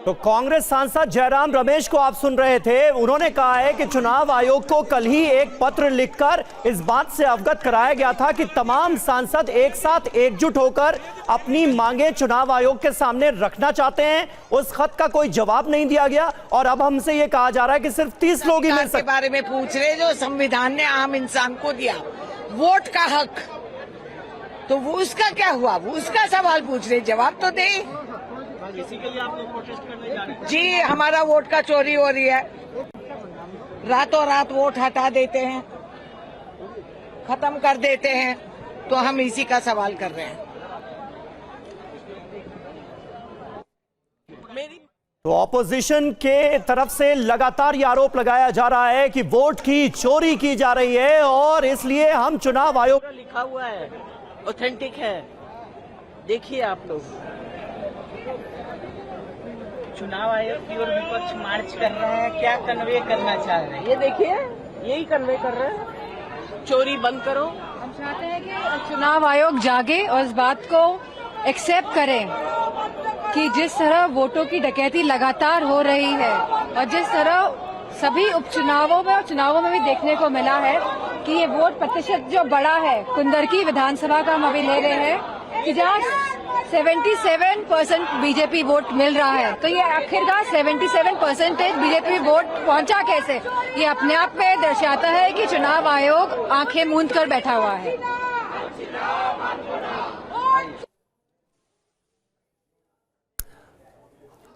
Speaker 1: तो कांग्रेस सांसद जयराम रमेश को आप सुन रहे थे। उन्होंने कहा है कि चुनाव आयोग को कल ही एक पत्र लिखकर इस बात से अवगत कराया गया था कि तमाम सांसद एक साथ एकजुट होकर अपनी मांगे चुनाव आयोग के सामने रखना चाहते हैं। उस खत का कोई जवाब नहीं दिया गया और अब हमसे ये कहा जा रहा है कि सिर्फ 30 लोग ही मिल सकते।
Speaker 9: के बारे में पूछ रहे जो संविधान ने आम इंसान को दिया वोट का हक, तो वो उसका क्या हुआ, वो उसका सवाल पूछ रहे, जवाब तो दे।
Speaker 12: इसी के लिए आप लोग प्रोटेस्ट करने जा रहे हैं?
Speaker 9: जी, हमारा वोट का चोरी हो रही है, रातों रात वोट हटा देते हैं, खत्म कर देते हैं, तो हम इसी का सवाल कर रहे हैं।
Speaker 1: तो ऑपोजिशन के तरफ से लगातार ये आरोप लगाया जा रहा है कि वोट की चोरी की जा रही है और इसलिए हम चुनाव आयोग
Speaker 12: लिखा हुआ है, ऑथेंटिक है, देखिए आप लोग। चुनाव आयोग की ओर विपक्ष मार्च कर रहा है, क्या कन्वे करना चाह रहे हैं? ये देखिए, यही कन्वे कर रहे हैं, चोरी बंद करो।
Speaker 13: हम चाहते हैं कि चुनाव आयोग जागे और इस बात को एक्सेप्ट करें कि जिस तरह वोटों की डकैती लगातार हो रही है और जिस तरह सभी उपचुनावों में और चुनावों में भी देखने को मिला है कि ये वोट प्रतिशत जो बड़ा है, कुंदरकी विधानसभा का हम अभी ले रहे हैं कि जहाँ 77% बीजेपी वोट मिल रहा है, तो ये आखिरकार 77% बीजेपी वोट पहुंचा कैसे? ये अपने आप में दर्शाता है कि चुनाव आयोग आंखें मूंद कर बैठा हुआ है।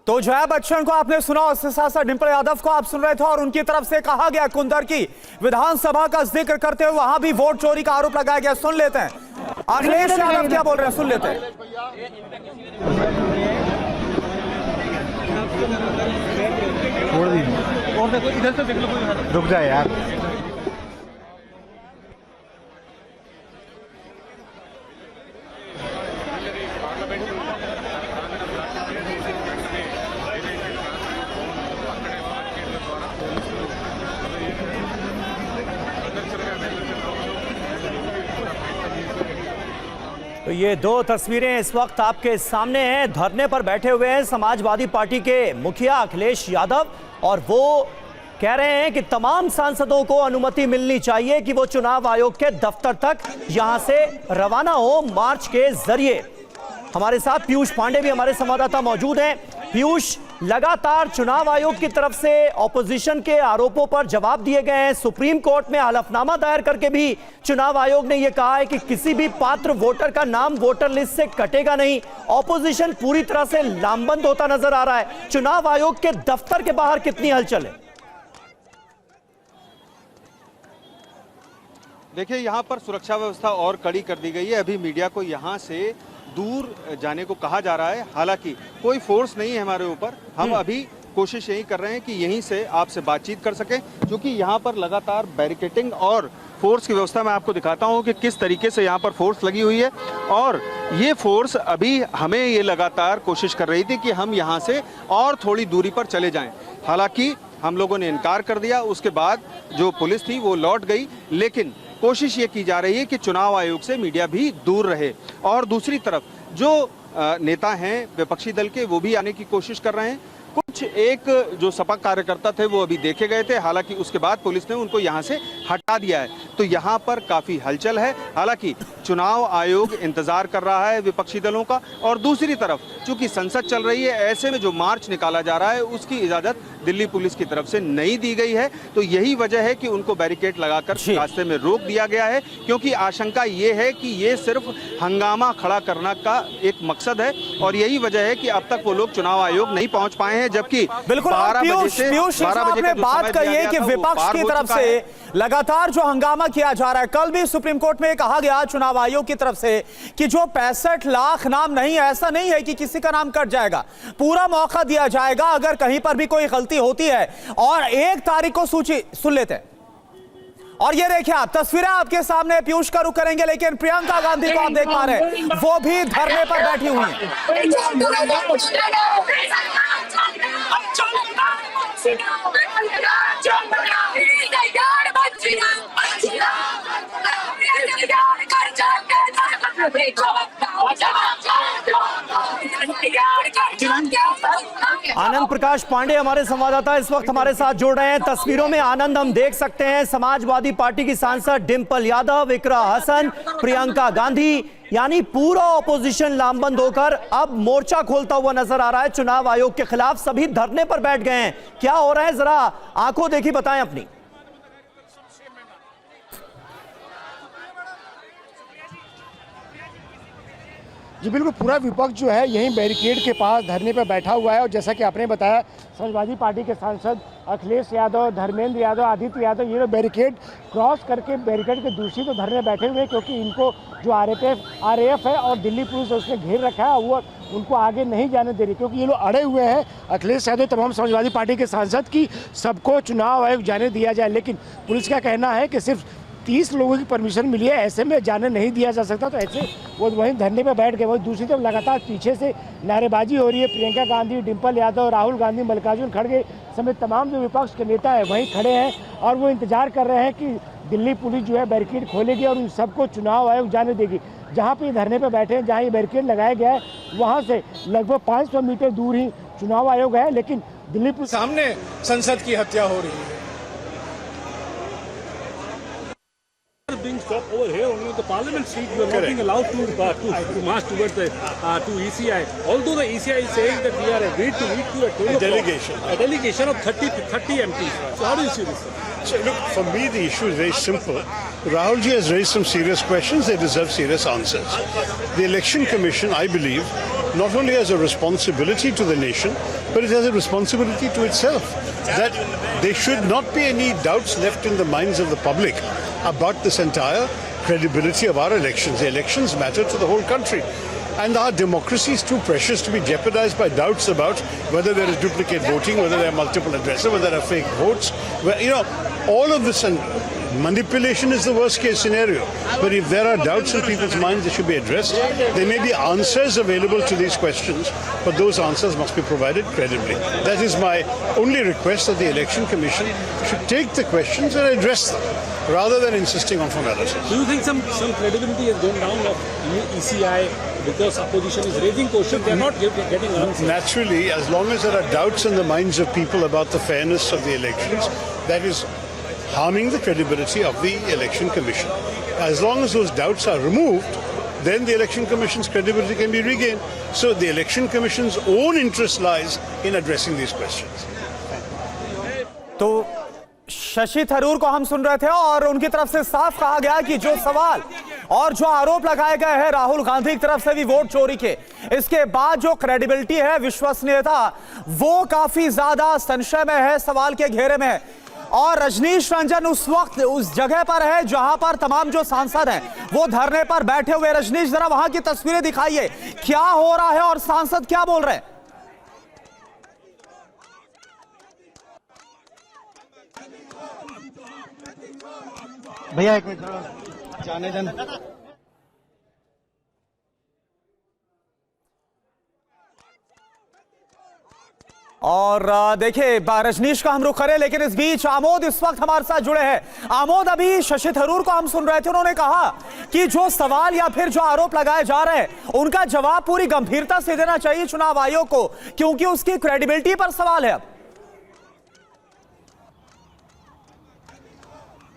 Speaker 11: तो जया बच्चन को आपने सुना, उसके साथ साथ डिंपल यादव को आप सुन रहे थे और उनकी तरफ से कहा गया कुंदरकी विधानसभा का जिक्र करते हुए वहां भी वोट चोरी का आरोप लगाया गया। सुन लेते हैं अखिलेश यादव क्या बोल रहे हैं, सुन लेते हैं।
Speaker 6: और देखो इधर से देख लो, रुक जाए यार।
Speaker 1: तो ये दो तस्वीरें इस वक्त आपके सामने हैं। धरने पर बैठे हुए हैं समाजवादी पार्टी के मुखिया अखिलेश यादव और वो कह रहे हैं कि तमाम सांसदों को अनुमति मिलनी चाहिए कि वो चुनाव आयोग के दफ्तर तक यहां से रवाना हो मार्च के जरिए। हमारे साथ पीयूष पांडे भी हमारे संवाददाता मौजूद हैं। पीयूष, लगातार चुनाव आयोग की तरफ से ऑपोजिशन के आरोपों पर जवाब दिए गए हैं। सुप्रीम कोर्ट में हलफनामा दायर करके भी चुनाव आयोग ने यह कहा है कि किसी भी पात्र वोटर का नाम वोटर लिस्ट से कटेगा नहीं। ऑपोजिशन पूरी तरह से लामबंद होता नजर आ रहा है। चुनाव आयोग के दफ्तर के बाहर कितनी हलचल है?
Speaker 7: देखिए, यहाँ पर सुरक्षा व्यवस्था और कड़ी कर दी गई है। अभी मीडिया को यहाँ से दूर जाने को कहा जा रहा है। हालांकि कोई फोर्स नहीं है हमारे ऊपर। हम अभी कोशिश यही कर रहे हैं कि यहीं से आपसे बातचीत कर सकें, क्योंकि यहाँ पर लगातार बैरिकेटिंग और फोर्स की व्यवस्था मैं आपको दिखाता हूँ कि किस तरीके से यहाँ पर फोर्स लगी हुई है। और ये फोर्स अभी हमें ये लगातार कोशिश कर रही थी कि हम यहाँ से और थोड़ी दूरी पर चले जाएं। हालांकि हम लोगों ने इनकार कर दिया। उसके बाद जो पुलिस थी वो लौट गई, लेकिन कोशिश ये की जा रही है कि चुनाव आयोग से मीडिया भी दूर रहे। और दूसरी तरफ जो नेता हैं विपक्षी दल के, वो भी आने की कोशिश कर रहे हैं। कुछ एक जो सपा कार्यकर्ता थे वो अभी देखे गए थे, हालांकि उसके बाद पुलिस ने उनको यहां से हटा दिया है। तो यहां पर काफी हलचल है। हालांकि चुनाव आयोग इंतजार कर रहा है विपक्षी दलों का। और दूसरी तरफ चूंकि संसद चल रही है, ऐसे में जो मार्च निकाला जा रहा है उसकी इजाजत दिल्ली पुलिस की तरफ से नहीं दी गई है। तो यही वजह है कि उनको बैरिकेड लगाकर रास्ते में रोक दिया गया है, क्योंकि आशंका ये है कि ये सिर्फ हंगामा खड़ा करने का एक मकसद है। और यही वजह है कि अब तक वो लोग चुनाव आयोग नहीं पहुंच पाए हैं, जबकि
Speaker 11: बिल्कुल
Speaker 7: 12 बजे से 12 बजे का
Speaker 11: बात कही है कि विपक्ष की तरफ से लगातार जो हंगामा किया जा रहा है। कल भी सुप्रीम कोर्ट में कहा गया चुनाव आयोग की तरफ से कि जो 65 लाख नाम नहीं है, ऐसा नहीं है कि किसी का नाम कट जाएगा, पूरा मौका दिया जाएगा अगर कहीं पर भी कोई गलती होती है। और 1 तारीख को सूची सुन लेते हैं। और ये देखिए आप तस्वीरें आपके सामने, पीयूष का रुख करेंगे, लेकिन प्रियंका गांधी को आप देख पा रहे हैं, वो भी धरने पर बैठी हुई हैं।
Speaker 1: आनंद प्रकाश पांडे हमारे संवाददाता इस वक्त हमारे साथ जुड़ रहे हैं। तस्वीरों में आनंद हम देख सकते हैं समाजवादी पार्टी की सांसद डिंपल यादव, इकरा हसन, प्रियंका गांधी, यानी पूरा ऑपोजिशन लामबंद होकर अब मोर्चा खोलता हुआ नजर आ रहा है। चुनाव आयोग के खिलाफ सभी धरने पर बैठ गए हैं। क्या हो रहा है, जरा आंखों देखी बताएं अपनी।
Speaker 6: जी बिल्कुल, पूरा विपक्ष जो है यहीं बैरिकेड के पास धरने पर बैठा हुआ है। और जैसा कि आपने बताया, समाजवादी पार्टी के सांसद अखिलेश यादव, धर्मेंद्र यादव, आदित्य यादव, ये लोग बैरिकेड क्रॉस करके बैरिकेड के दूसरी तो धरने बैठे हुए हैं, क्योंकि इनको जो आरएएफ है और दिल्ली पुलिस उसने घेर रखा है, वो उनको आगे नहीं जाने दे रही, क्योंकि ये लोग अड़े हुए हैं। अखिलेश यादव तमाम समाजवादी पार्टी के सांसद की सबको चुनाव आयोग जाने दिया जाए, लेकिन पुलिस का कहना है कि सिर्फ 30 लोगों की परमिशन मिली है, ऐसे में जाने नहीं दिया जा सकता। तो ऐसे वो वहीं धरने पे बैठ गए। वहीं दूसरी तरफ लगातार पीछे से नारेबाजी हो रही है। प्रियंका गांधी, डिंपल यादव, राहुल गांधी, मल्लिकार्जुन खड़गे समेत तमाम जो विपक्ष के नेता हैं वहीं खड़े हैं और वो इंतजार कर रहे हैं कि दिल्ली पुलिस जो है बैरिकेड खोलेगी और उन सबको चुनाव आयोग जाने देगी। जहाँ पे धरने पर बैठे हैं, जहाँ ये बैरिकेड लगाया गया है, वहाँ से लगभग 500 मीटर दूर ही चुनाव आयोग है, लेकिन दिल्ली पुलिस
Speaker 10: सामने संसद की हत्या हो रही है।
Speaker 14: Being stopped over here only on the Parliament Street, you are not being allowed to march towards the to ECI. Although the ECI is saying that we are agreed to meet you at 12 a delegation of 30 MPs. So how do you see this?
Speaker 15: So look, for me the issue is very simple. Rahul ji has raised some serious questions. They deserve serious answers. The Election Commission, I believe, not only has a responsibility to the nation, but it has a responsibility to itself. That there should not be any doubts left in the minds of the public about this entire credibility of our elections. The elections matter to the whole country. And our democracy is too precious to be jeopardized by doubts about whether there is duplicate voting, whether there are multiple addresses, whether there are fake votes. Well, all of this, and manipulation is the worst case scenario. But if there are doubts in people's minds, they should be addressed. There may be answers available to these questions, but those answers must be provided credibly. That is my only request, that the Election Commission should take the questions and address them, rather than insisting on formalities.
Speaker 14: Do you think some credibility has gone down of ECI because opposition is raising questions? They are not getting answers.
Speaker 15: Naturally, as long as there are doubts in the minds of people about the fairness of the elections, that is harming the credibility of the Election Commission. As long as those doubts are removed, then the Election Commission's credibility can be regained. So the Election Commission's own interest lies in addressing these questions.
Speaker 11: तो शशि थरूर को हम सुन रहे थे और उनकी तरफ से साफ कहा गया कि जो सवाल और जो आरोप लगाए गए हैं राहुल गांधी की तरफ से भी वोट चोरी के, इसके बाद जो क्रेडिबिलिटी है, विश्वसनीयता, वो काफी ज्यादा संशय में है, सवाल के घेरे में है। और रजनीश रंजन उस वक्त उस जगह पर है जहां पर तमाम जो सांसद हैं वो धरने पर बैठे हुए। रजनीश, जरा वहां की तस्वीरें दिखाइए, क्या हो रहा है और सांसद क्या बोल रहे हैं?
Speaker 2: भैया एक मिनट जाने देना।
Speaker 11: और देखिए, रजनीश का हम रुख करें, लेकिन इस बीच आमोद इस वक्त हमारे साथ जुड़े हैं। आमोद, अभी शशि थरूर को हम सुन रहे थे, उन्होंने कहा कि जो सवाल या फिर जो आरोप लगाए जा रहे हैं उनका जवाब पूरी गंभीरता से देना चाहिए चुनाव आयोग को, क्योंकि उसकी क्रेडिबिलिटी पर सवाल है। अब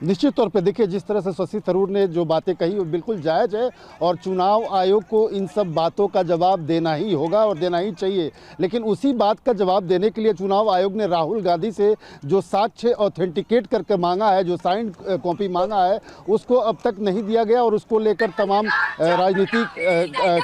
Speaker 8: निश्चित तौर पे देखिए, जिस तरह से शशि थरूर ने जो बातें कही वो बिल्कुल जायज़ है और चुनाव आयोग को इन सब बातों का जवाब देना ही होगा और देना ही चाहिए। लेकिन उसी बात का जवाब देने के लिए चुनाव आयोग ने राहुल गांधी से जो साक्ष्य ऑथेंटिकेट करके मांगा है, जो साइन कॉपी मांगा है, उसको अब तक नहीं दिया गया और उसको लेकर तमाम राजनीतिक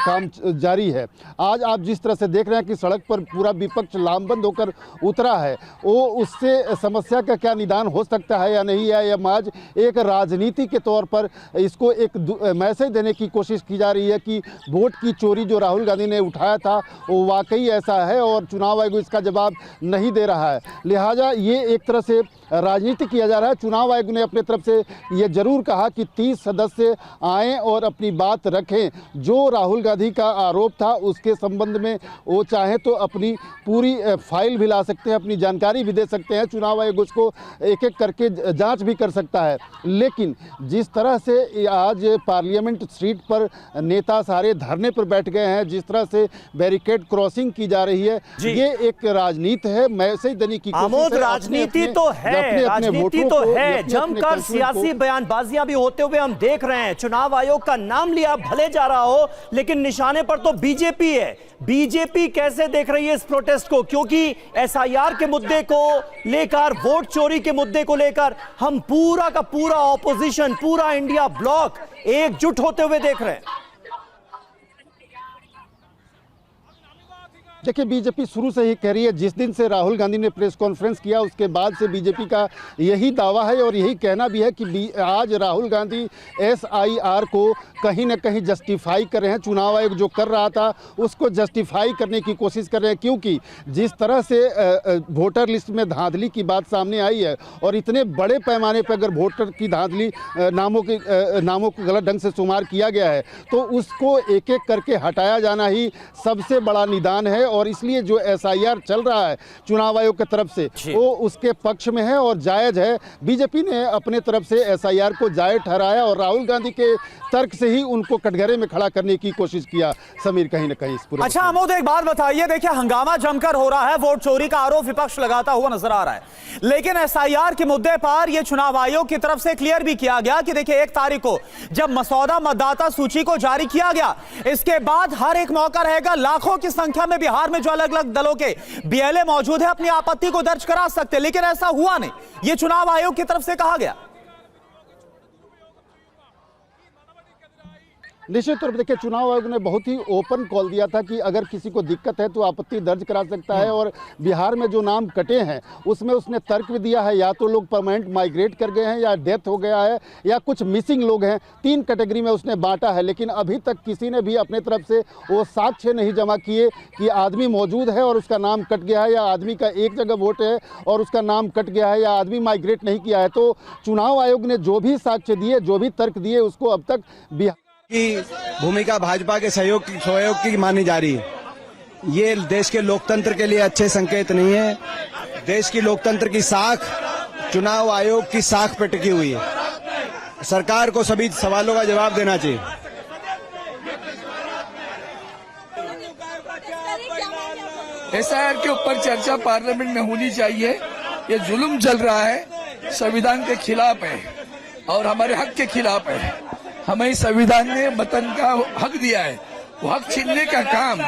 Speaker 8: काम जारी है। आज आप जिस तरह से देख रहे हैं कि सड़क पर पूरा विपक्ष लामबंद होकर उतरा है, वो उससे समस्या का क्या निदान हो सकता है या नहीं है, या आज एक राजनीति के तौर पर इसको एक मैसेज देने की कोशिश की जा रही है कि वोट की चोरी जो राहुल गांधी ने उठाया था वो वाकई ऐसा है और चुनाव आयोग इसका जवाब नहीं दे रहा है। लिहाजा ये एक तरह से राजनीति किया जा रहा है। चुनाव आयोग ने अपने तरफ से ये जरूर कहा कि 30 सदस्य आएँ और अपनी बात रखें। जो राहुल गांधी का आरोप था उसके संबंध में वो चाहे तो अपनी पूरी फाइल भी ला सकते हैं, अपनी जानकारी भी दे सकते हैं। चुनाव आयोग उसको एक एक करके जांच भी कर सकता है। लेकिन जिस तरह से आज पार्लियामेंट स्ट्रीट पर नेता सारे धरने पर बैठ गए हैं, जिस तरह से बैरिकेड क्रॉसिंग की जा रही है, ये एक राजनीति है। मैसेज देने की
Speaker 1: आमोद, राजनीति तो है, राजनीति तो है, जमकर सियासी बयानबाजियां भी होते हुए हम देख रहे हैं। चुनाव आयोग का नाम लिया भले जा रहा हो, लेकिन निशाने पर तो बीजेपी है। बीजेपी कैसे देख रही है इस प्रोटेस्ट को? क्योंकि एसआईआर के मुद्दे को लेकर, वोट चोरी के मुद्दे को लेकर हम पूरा का पूरा ऑपोजिशन, पूरा इंडिया ब्लॉक एकजुट होते हुए देख रहे हैं।
Speaker 8: देखिए, बीजेपी शुरू से ही कह रही है, जिस दिन से राहुल गांधी ने प्रेस कॉन्फ्रेंस किया उसके बाद से बीजेपी का यही दावा है और यही कहना भी है कि आज राहुल गांधी एसआईआर को कहीं ना कहीं जस्टिफाई कर रहे हैं। चुनाव आयोग जो कर रहा था उसको जस्टिफाई करने की कोशिश कर रहे हैं, क्योंकि जिस तरह से वोटर लिस्ट में धांधली की बात सामने आई है और इतने बड़े पैमाने पर अगर वोटर की धांधली नामों को गलत ढंग से शुमार किया गया है तो उसको एक एक करके हटाया जाना ही सबसे बड़ा निदान है। और इसलिए जो एसआईआर चल रहा है चुनाव आयोग की तरफ से वो उसके पक्ष में है और जायज है। बीजेपी ने अपने तरफ से एसआईआर को जायज ठहराया और राहुल गांधी के तर्क से ही उनको कटघरे में खड़ा करने की कोशिश किया। समीर, कहीं ना कहीं इस पूरे
Speaker 11: अच्छा आमोद, एक बात बताइए, देखिए हंगामा जमकर हो रहा है, वोट चोरी का आरोप विपक्ष लगाता हुआ नजर आ रहा है, लेकिन एसआईआर के मुद्दे पर यह चुनाव आयोग की तरफ से क्लियर भी किया गया कि देखिए 1 तारीख को जब मसौदा मतदाता सूची को जारी किया गया, इसके बाद हर एक मौका रहेगा, लाखों की संख्या में बिहार में जो अलग अलग दलों के बीएलए मौजूद है अपनी आपत्ति को दर्ज करा सकते, लेकिन ऐसा हुआ नहीं। यह चुनाव आयोग की तरफ से कहा गया।
Speaker 8: निश्चित तौर पर देखिए, चुनाव आयोग ने बहुत ही ओपन कॉल दिया था कि अगर किसी को दिक्कत है तो आपत्ति दर्ज करा सकता है। और बिहार में जो नाम कटे हैं उसमें उसने तर्क भी दिया है, या तो लोग परमानेंट माइग्रेट कर गए हैं, या डेथ हो गया है, या कुछ मिसिंग लोग हैं। 3 कैटेगरी में उसने बांटा है। लेकिन अभी तक किसी ने भी अपने तरफ से वो साक्ष्य नहीं जमा किए कि आदमी मौजूद है और उसका नाम कट गया है, या आदमी का एक जगह वोट है और उसका नाम कट गया है, या आदमी माइग्रेट नहीं किया है। तो चुनाव आयोग ने जो भी साक्ष्य दिए, जो भी तर्क दिए, उसको अब तक बिहार
Speaker 16: की भूमिका भाजपा के सहयोग की मानी जा रही है। ये देश के लोकतंत्र के लिए अच्छे संकेत नहीं है। देश की लोकतंत्र की साख चुनाव आयोग की साख पर टिकी हुई है। सरकार को सभी सवालों का जवाब देना चाहिए।
Speaker 17: एसआईआर के ऊपर चर्चा पार्लियामेंट में होनी चाहिए। ये जुल्म चल रहा है, संविधान के खिलाफ है और हमारे हक के खिलाफ है। हमें संविधान ने वतन का हक दिया है, वो हक छीनने का काम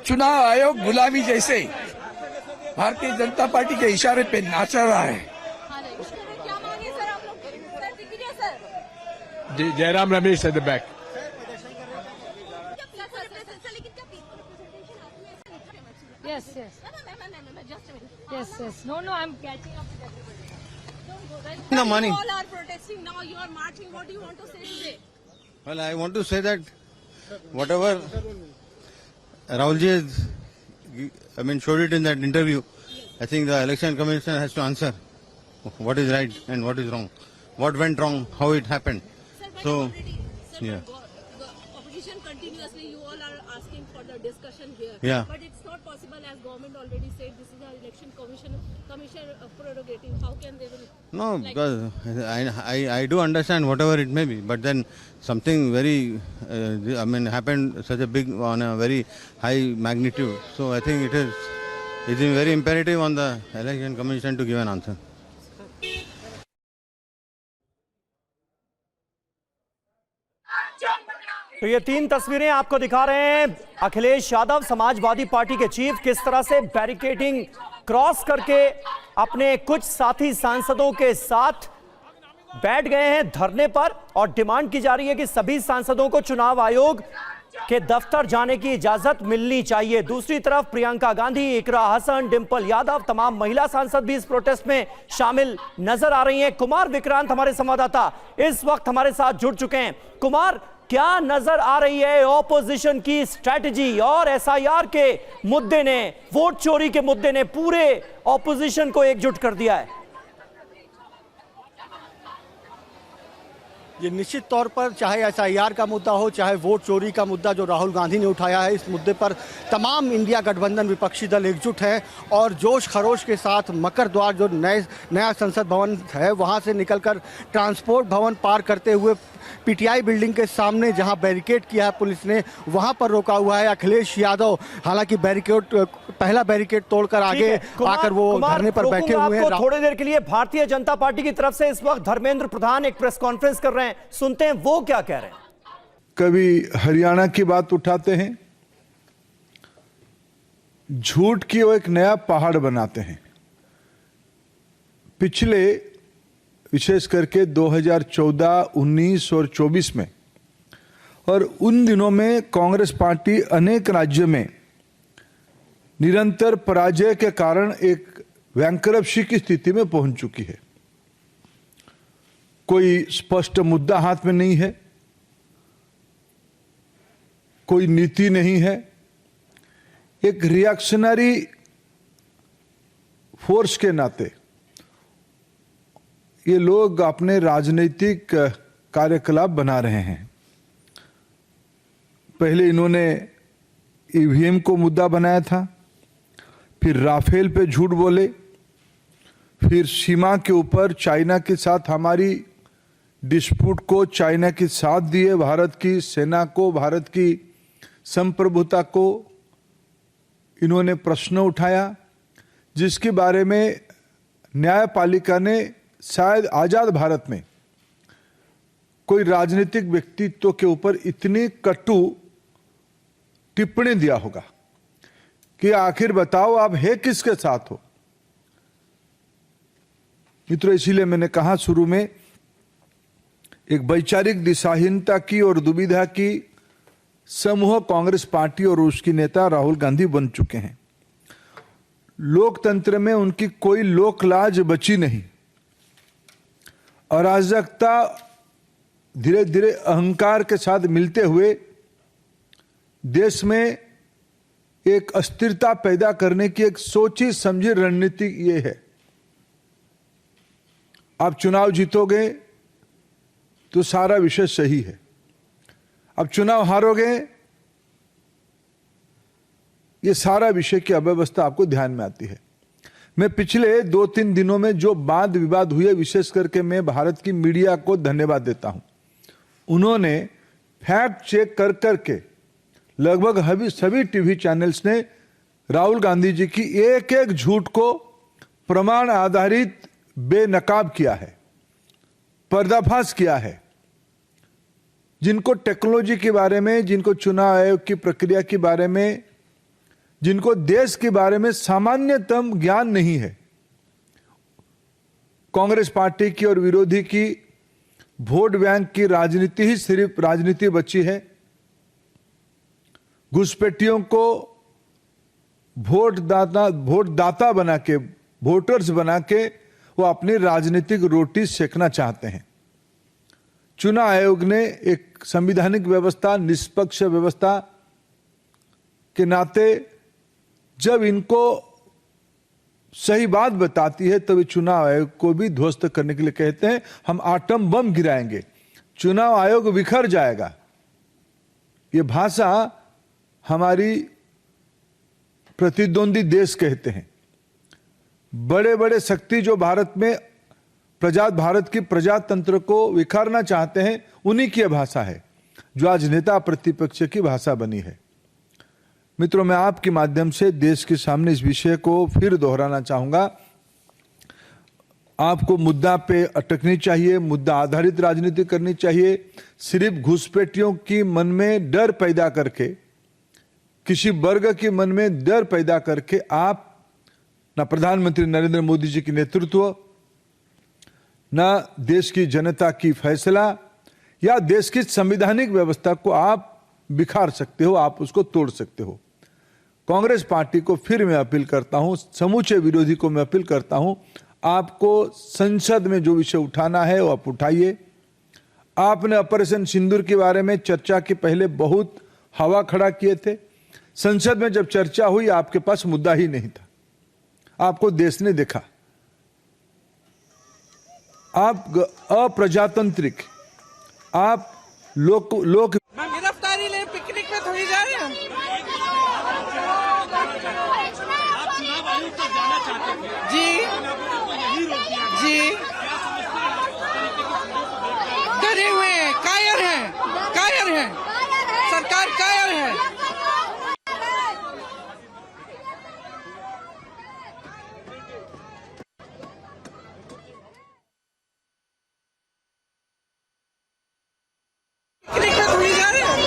Speaker 17: चुनाव आयोग गुलामी जैसे भारतीय जनता पार्टी के इशारे पे नाच रहा है।
Speaker 18: Jairam Ramesh at the back.
Speaker 13: Yes. No, I'm catching up.
Speaker 16: The money.
Speaker 13: All are protesting now. You are marching. What do you want to say today?
Speaker 16: Well, I want to say that whatever Rahulji has, showed it in that interview, I think the election commission has to answer what is right and what is wrong, what went wrong, how it happened. So, yeah.
Speaker 13: The opposition continuously, you all are asking for the discussion here.
Speaker 16: Yeah.
Speaker 13: But it's not possible, as government already said, this is an election commission prerogative. How can they will?
Speaker 16: No, because I do understand whatever it may be, but then something very, happened such a big, on a very high magnitude. So I think it is very imperative on the election commission to give an answer.
Speaker 1: तो ये 3 तस्वीरें आपको दिखा रहे हैं Akhilesh Yadav, Samajwadi party के chief, किस तरह से बैरिकेडिंग क्रॉस करके अपने कुछ साथी सांसदों के साथ बैठ गए हैं धरने पर और डिमांड की जा रही है कि सभी सांसदों को चुनाव आयोग के दफ्तर जाने की इजाजत मिलनी चाहिए। दूसरी तरफ प्रियंका गांधी, इकरा हसन, डिंपल यादव, तमाम महिला सांसद भी इस प्रोटेस्ट में शामिल नजर आ रही हैं। कुमार विक्रांत हमारे संवाददाता इस वक्त हमारे साथ जुड़ चुके हैं। कुमार, क्या नजर आ रही है ऑपोजिशन की स्ट्रैटेजी? और एसआईआर के मुद्दे ने, वोट चोरी के मुद्दे ने पूरे ऑपोजिशन को एकजुट कर दिया है।
Speaker 2: ये निश्चित तौर पर चाहे SIR का मुद्दा हो, चाहे वोट चोरी का मुद्दा जो राहुल गांधी ने उठाया है, इस मुद्दे पर तमाम इंडिया गठबंधन विपक्षी दल एकजुट है और जोश खरोश के साथ मकर द्वार जो नया संसद भवन है वहाँ से निकलकर ट्रांसपोर्ट भवन पार करते हुए PTI बिल्डिंग के सामने जहां बैरिकेड किया है पुलिस ने, वहां पर रोका हुआ है अखिलेश यादव। हालांकि पहला बैरिकेड तोड़कर आगे आकर वो धरने पर बैठे हुए हैं।
Speaker 1: थोड़ी देर के लिए भारतीय जनता पार्टी की तरफ से इस वक्त धर्मेंद्र प्रधान एक प्रेस कॉन्फ्रेंस कर रहे हैं, सुनते हैं वो क्या कह रहे हैं।
Speaker 19: कभी हरियाणा की बात उठाते हैं, झूठ की वो एक नया पहाड़ बनाते हैं। पिछले विशेष करके 2014, 19 और 24 में और उन दिनों में कांग्रेस पार्टी अनेक राज्यों में निरंतर पराजय के कारण एक बैंकरप्सी की स्थिति में पहुंच चुकी है। कोई स्पष्ट मुद्दा हाथ में नहीं है, कोई नीति नहीं है, एक रिएक्शनरी फोर्स के नाते ये लोग अपने राजनीतिक कार्यकलाप बना रहे हैं। पहले इन्होंने EVM को मुद्दा बनाया था, फिर राफेल पे झूठ बोले, फिर सीमा के ऊपर चाइना के साथ हमारी डिस्प्यूट को चाइना के साथ दिए, भारत की सेना को, भारत की संप्रभुता को इन्होंने प्रश्न उठाया, जिसके बारे में न्यायपालिका ने शायद आजाद भारत में कोई राजनीतिक व्यक्तित्व के ऊपर इतनी कटु टिप्पणी दिया होगा कि आखिर बताओ आप है किसके साथ हो। मित्रों, इसीलिए मैंने कहा शुरू में, एक वैचारिक दिशाहीनता की और दुविधा की समूह कांग्रेस पार्टी और उसकी नेता राहुल गांधी बन चुके हैं। लोकतंत्र में उनकी कोई लोकलाज बची नहीं। अराजकता धीरे धीरे अहंकार के साथ मिलते हुए देश में एक अस्थिरता पैदा करने की एक सोची समझी रणनीति ये है। आप चुनाव जीतोगे तो सारा विषय सही है, अब चुनाव हारोगे ये सारा विषय की अव्यवस्था आपको ध्यान में आती है। मैं पिछले 2-3 दिनों में जो वाद विवाद हुए, विशेष करके मैं भारत की मीडिया को धन्यवाद देता हूं। उन्होंने फैक्ट चेक कर करके लगभग सभी टीवी चैनल्स ने राहुल गांधी जी की एक एक झूठ को प्रमाण आधारित बेनकाब किया है, पर्दाफाश किया है। जिनको टेक्नोलॉजी के बारे में, जिनको चुनाव आयोग की प्रक्रिया के बारे में, जिनको देश के बारे में सामान्यतम ज्ञान नहीं है, कांग्रेस पार्टी की और विरोधी की वोट बैंक की राजनीति ही सिर्फ राजनीति बची है। घुसपैठियों को वोट दाता बना के, वोटर्स बना के वो अपनी राजनीतिक रोटी सेकना चाहते हैं। चुनाव आयोग ने एक संवैधानिक व्यवस्था, निष्पक्ष व्यवस्था के नाते जब इनको सही बात बताती है तभी चुनाव आयोग को भी ध्वस्त करने के लिए कहते हैं हम आटम बम गिराएंगे, चुनाव आयोग बिखर जाएगा। ये भाषा हमारी प्रतिद्वंदी देश कहते हैं। बड़े बड़े शक्ति जो भारत की प्रजातंत्र को विखारना चाहते हैं, उन्हीं की भाषा है जो आज नेता प्रतिपक्ष की भाषा बनी है। मित्रों, मैं आपके माध्यम से देश के सामने इस विषय को फिर दोहराना चाहूंगा। आपको मुद्दा पे अटकनी चाहिए, मुद्दा आधारित राजनीति करनी चाहिए। सिर्फ घुसपैठियों की मन में डर पैदा करके, किसी वर्ग के मन में डर पैदा करके आप ना प्रधानमंत्री नरेंद्र मोदी जी की नेतृत्व, ना देश की जनता की फैसला या देश की संवैधानिक व्यवस्था को आप बिखार सकते हो, आप उसको तोड़ सकते हो। कांग्रेस पार्टी को फिर मैं अपील करता हूं, समूचे विरोधी को मैं अपील करता हूं, आपको संसद में जो विषय उठाना है वो आप उठाइए। आपने ऑपरेशन सिंदूर के बारे में चर्चा के पहले बहुत हवा खड़ा किए थे। संसद में जब चर्चा हुई आपके पास मुद्दा ही नहीं था। आपको देश ने देखा, आप अप्रजातांत्रिक, आप लोग
Speaker 9: गिरफ्तारी ले पिकनिक में थोड़ी जा रहे हैं। जी जी डरे हुए हैं, कायर हैं, सरकार कायर है।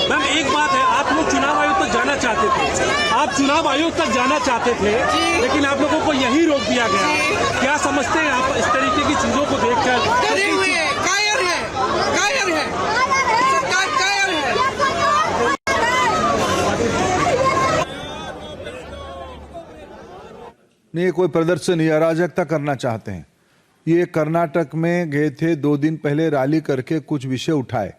Speaker 14: मैम एक बात है, आप लोग चुनाव आयोग तक जाना चाहते थे, आप चुनाव आयोग तक जाना चाहते थे, लेकिन आप लोगों को यही रोक दिया गया। क्या समझते हैं आप इस तरीके की चीजों को देखकर?
Speaker 9: डरे हुए हैं, कायर है, सरकार कायर है।
Speaker 19: नहीं, कोई प्रदर्शन या अराजकता करना चाहते हैं। ये कर्नाटक में गए थे, 2 दिन पहले रैली करके कुछ विषय उठाए।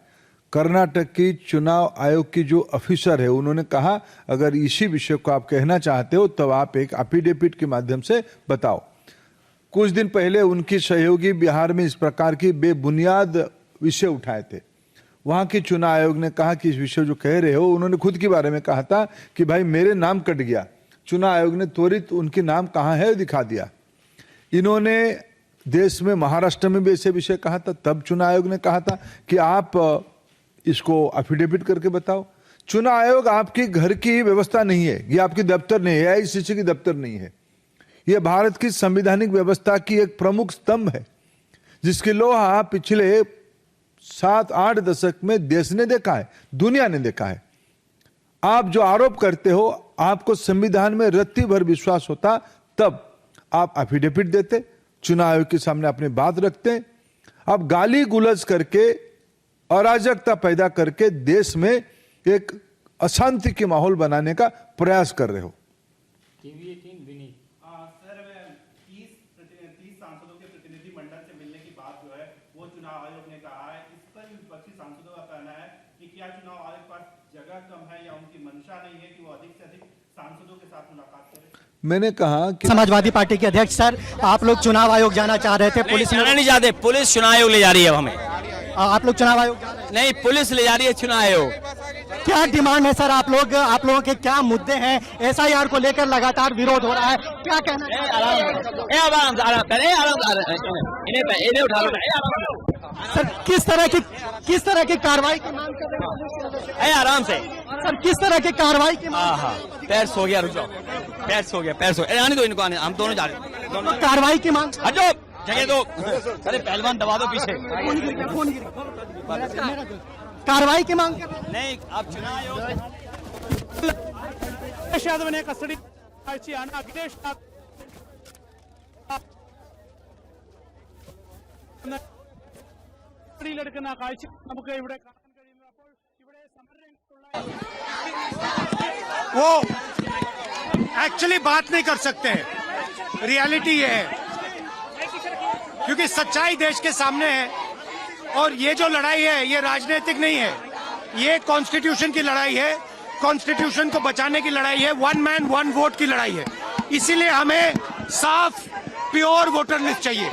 Speaker 19: कर्नाटक की चुनाव आयोग की जो ऑफिसर है उन्होंने कहा अगर इसी विषय को आप कहना चाहते हो तब आप एक एफिडेविट के माध्यम से बताओ। कुछ दिन पहले उनकी सहयोगी बिहार में इस प्रकार की बेबुनियाद विषय उठाए थे। वहां की चुनाव आयोग ने कहा कि इस विषय जो कह रहे हो, उन्होंने खुद के बारे में कहा था कि भाई मेरे नाम कट गया। चुनाव आयोग ने त्वरित उनके नाम कहाँ है दिखा दिया। इन्होंने देश में महाराष्ट्र में भी ऐसे विषय कहा था, तब चुनाव आयोग ने कहा था कि आप इसको एफिडेविट करके बताओ। चुनाव आयोग आपकी घर की व्यवस्था नहीं है, ये आपकी दफ्तर नहीं है, AICC की दफ्तर नहीं है। ये भारत की संवैधानिक व्यवस्था की एक प्रमुख स्तंभ है जिसकी लोहा पिछले 7-8 दशक में देश ने देखा है, दुनिया ने देखा है। आप जो आरोप करते हो, आपको संविधान में रत्ती भर विश्वास होता तब आप एफिडेविट देते, चुनाव आयोग के सामने अपनी बात रखते। आप गाली गुलज करके अराजकता पैदा करके देश में एक अशांति के माहौल बनाने का प्रयास कर रहे हो।
Speaker 3: सर 30 सांसदों के प्रतिनिधि मंडल से मिलने की बात जो है वो चुनाव आयोग ने कहा है। इस पर विपक्षी सांसदों का कहना है कि क्या चुनाव आयोग के पास जगह कम है या उनकी मंशा नहीं है कि वो अधिक से अधिक सांसदों के साथ मुलाकात करें।
Speaker 19: मैंने कहा कि
Speaker 2: समाजवादी पार्टी के अध्यक्ष सर, आप लोग चुनाव आयोग जाना चाह रहे थे, पुलिस
Speaker 20: नहीं जाते, पुलिस चुनाव आयोग ले जा रही है हमें।
Speaker 2: आप लोग चुनाव आयोग
Speaker 20: नहीं, पुलिस ले जा रही है चुनाव आयोग।
Speaker 2: क्या डिमांड है सर आप लोगों के क्या मुद्दे हैं? SIR को लेकर लगातार विरोध हो रहा है, क्या कहना है? सर किस तरह की कार्रवाई की मांग कर रहे हैं?
Speaker 20: आराम से
Speaker 2: सर किस तरह की कार्रवाई की मांग?
Speaker 20: पैर सो गया, रुक जाओ, पैर सो गया, आने दो इनको, आने, हम दोनों जा रहे हैं।
Speaker 2: कार्रवाई की मांग,
Speaker 20: हटो, जगह दो, अरे पहलवान दबा दो पीछे।
Speaker 2: कार्रवाई की मांग
Speaker 20: नहीं, आप चुनाव आयोग
Speaker 14: ಯಾದವನೇ ಕಸ್ಟಡಿ ಆಯ್ಚಿ ಅಣ್ಣ ಅಖಿಲೇಶ್ ലടുക്കുന്ന കാഴ്ച നമുക്ക് ഇവിടെ കാണാൻ കഴിയുന്നു. അപ്പോൾ ഇവിടെ
Speaker 6: वो एक्चुअली बात नहीं कर सकते हैं, रियलिटी ये है क्योंकि सच्चाई देश के सामने है और ये जो लड़ाई है ये राजनीतिक नहीं है, ये कॉन्स्टिट्यूशन की लड़ाई है, कॉन्स्टिट्यूशन को बचाने की लड़ाई है, 1 मैन 1 वोट की लड़ाई है। इसीलिए हमें साफ प्योर वोटर लिस्ट चाहिए।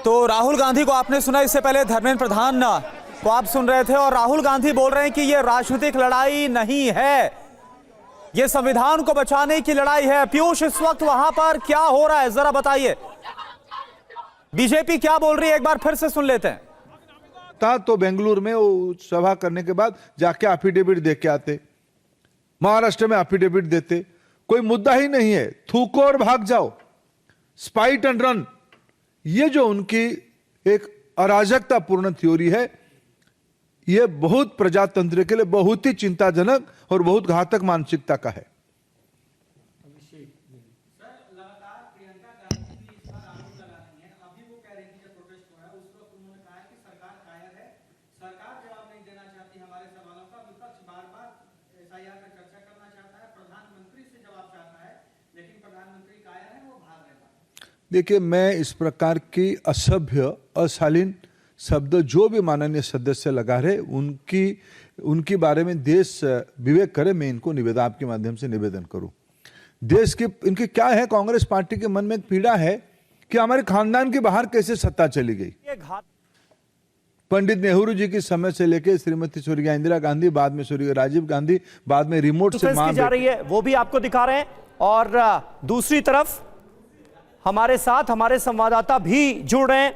Speaker 11: तो राहुल गांधी को आपने सुना, इससे पहले धर्मेंद्र प्रधान को आप सुन रहे थे और राहुल गांधी बोल रहे हैं कि यह राजनीतिक लड़ाई नहीं है, यह संविधान को बचाने की लड़ाई है। पीयूष, इस वक्त वहां पर क्या हो रहा है जरा बताइए, बीजेपी क्या बोल रही है, एक बार फिर से सुन लेते हैं।
Speaker 19: तो बेंगलुरु में वो सभा करने के बाद जाके एफिडेविट दे के आते, महाराष्ट्र में एफिडेविट देते, कोई मुद्दा ही नहीं है, थूको और भाग जाओ, स्पाइट एंड रन। ये जो उनकी एक अराजकता पूर्ण थ्योरी है, यह बहुत प्रजातंत्र के लिए बहुत ही चिंताजनक और बहुत घातक मानसिकता का है। देखिए, मैं इस प्रकार की असभ्य, अशालीन शब्द जो भी माननीय सदस्य लगा रहे उनकी बारे में देश विवेक करे। मैं इनको निवेदन आपके माध्यम से निवेदन करूं। देश की इनकी क्या है, कांग्रेस पार्टी के मन में एक पीड़ा है कि हमारे खानदान के बाहर कैसे सत्ता चली गई। पंडित नेहरू जी के समय से लेकर श्रीमती स्वर्गीय इंदिरा गांधी, बाद में स्वर्गीय राजीव गांधी, बाद में रिमोट से
Speaker 1: मां जा रही है, वो भी आपको दिखा रहे हैं। और दूसरी तरफ हमारे साथ हमारे संवाददाता भी जुड़ रहे हैं।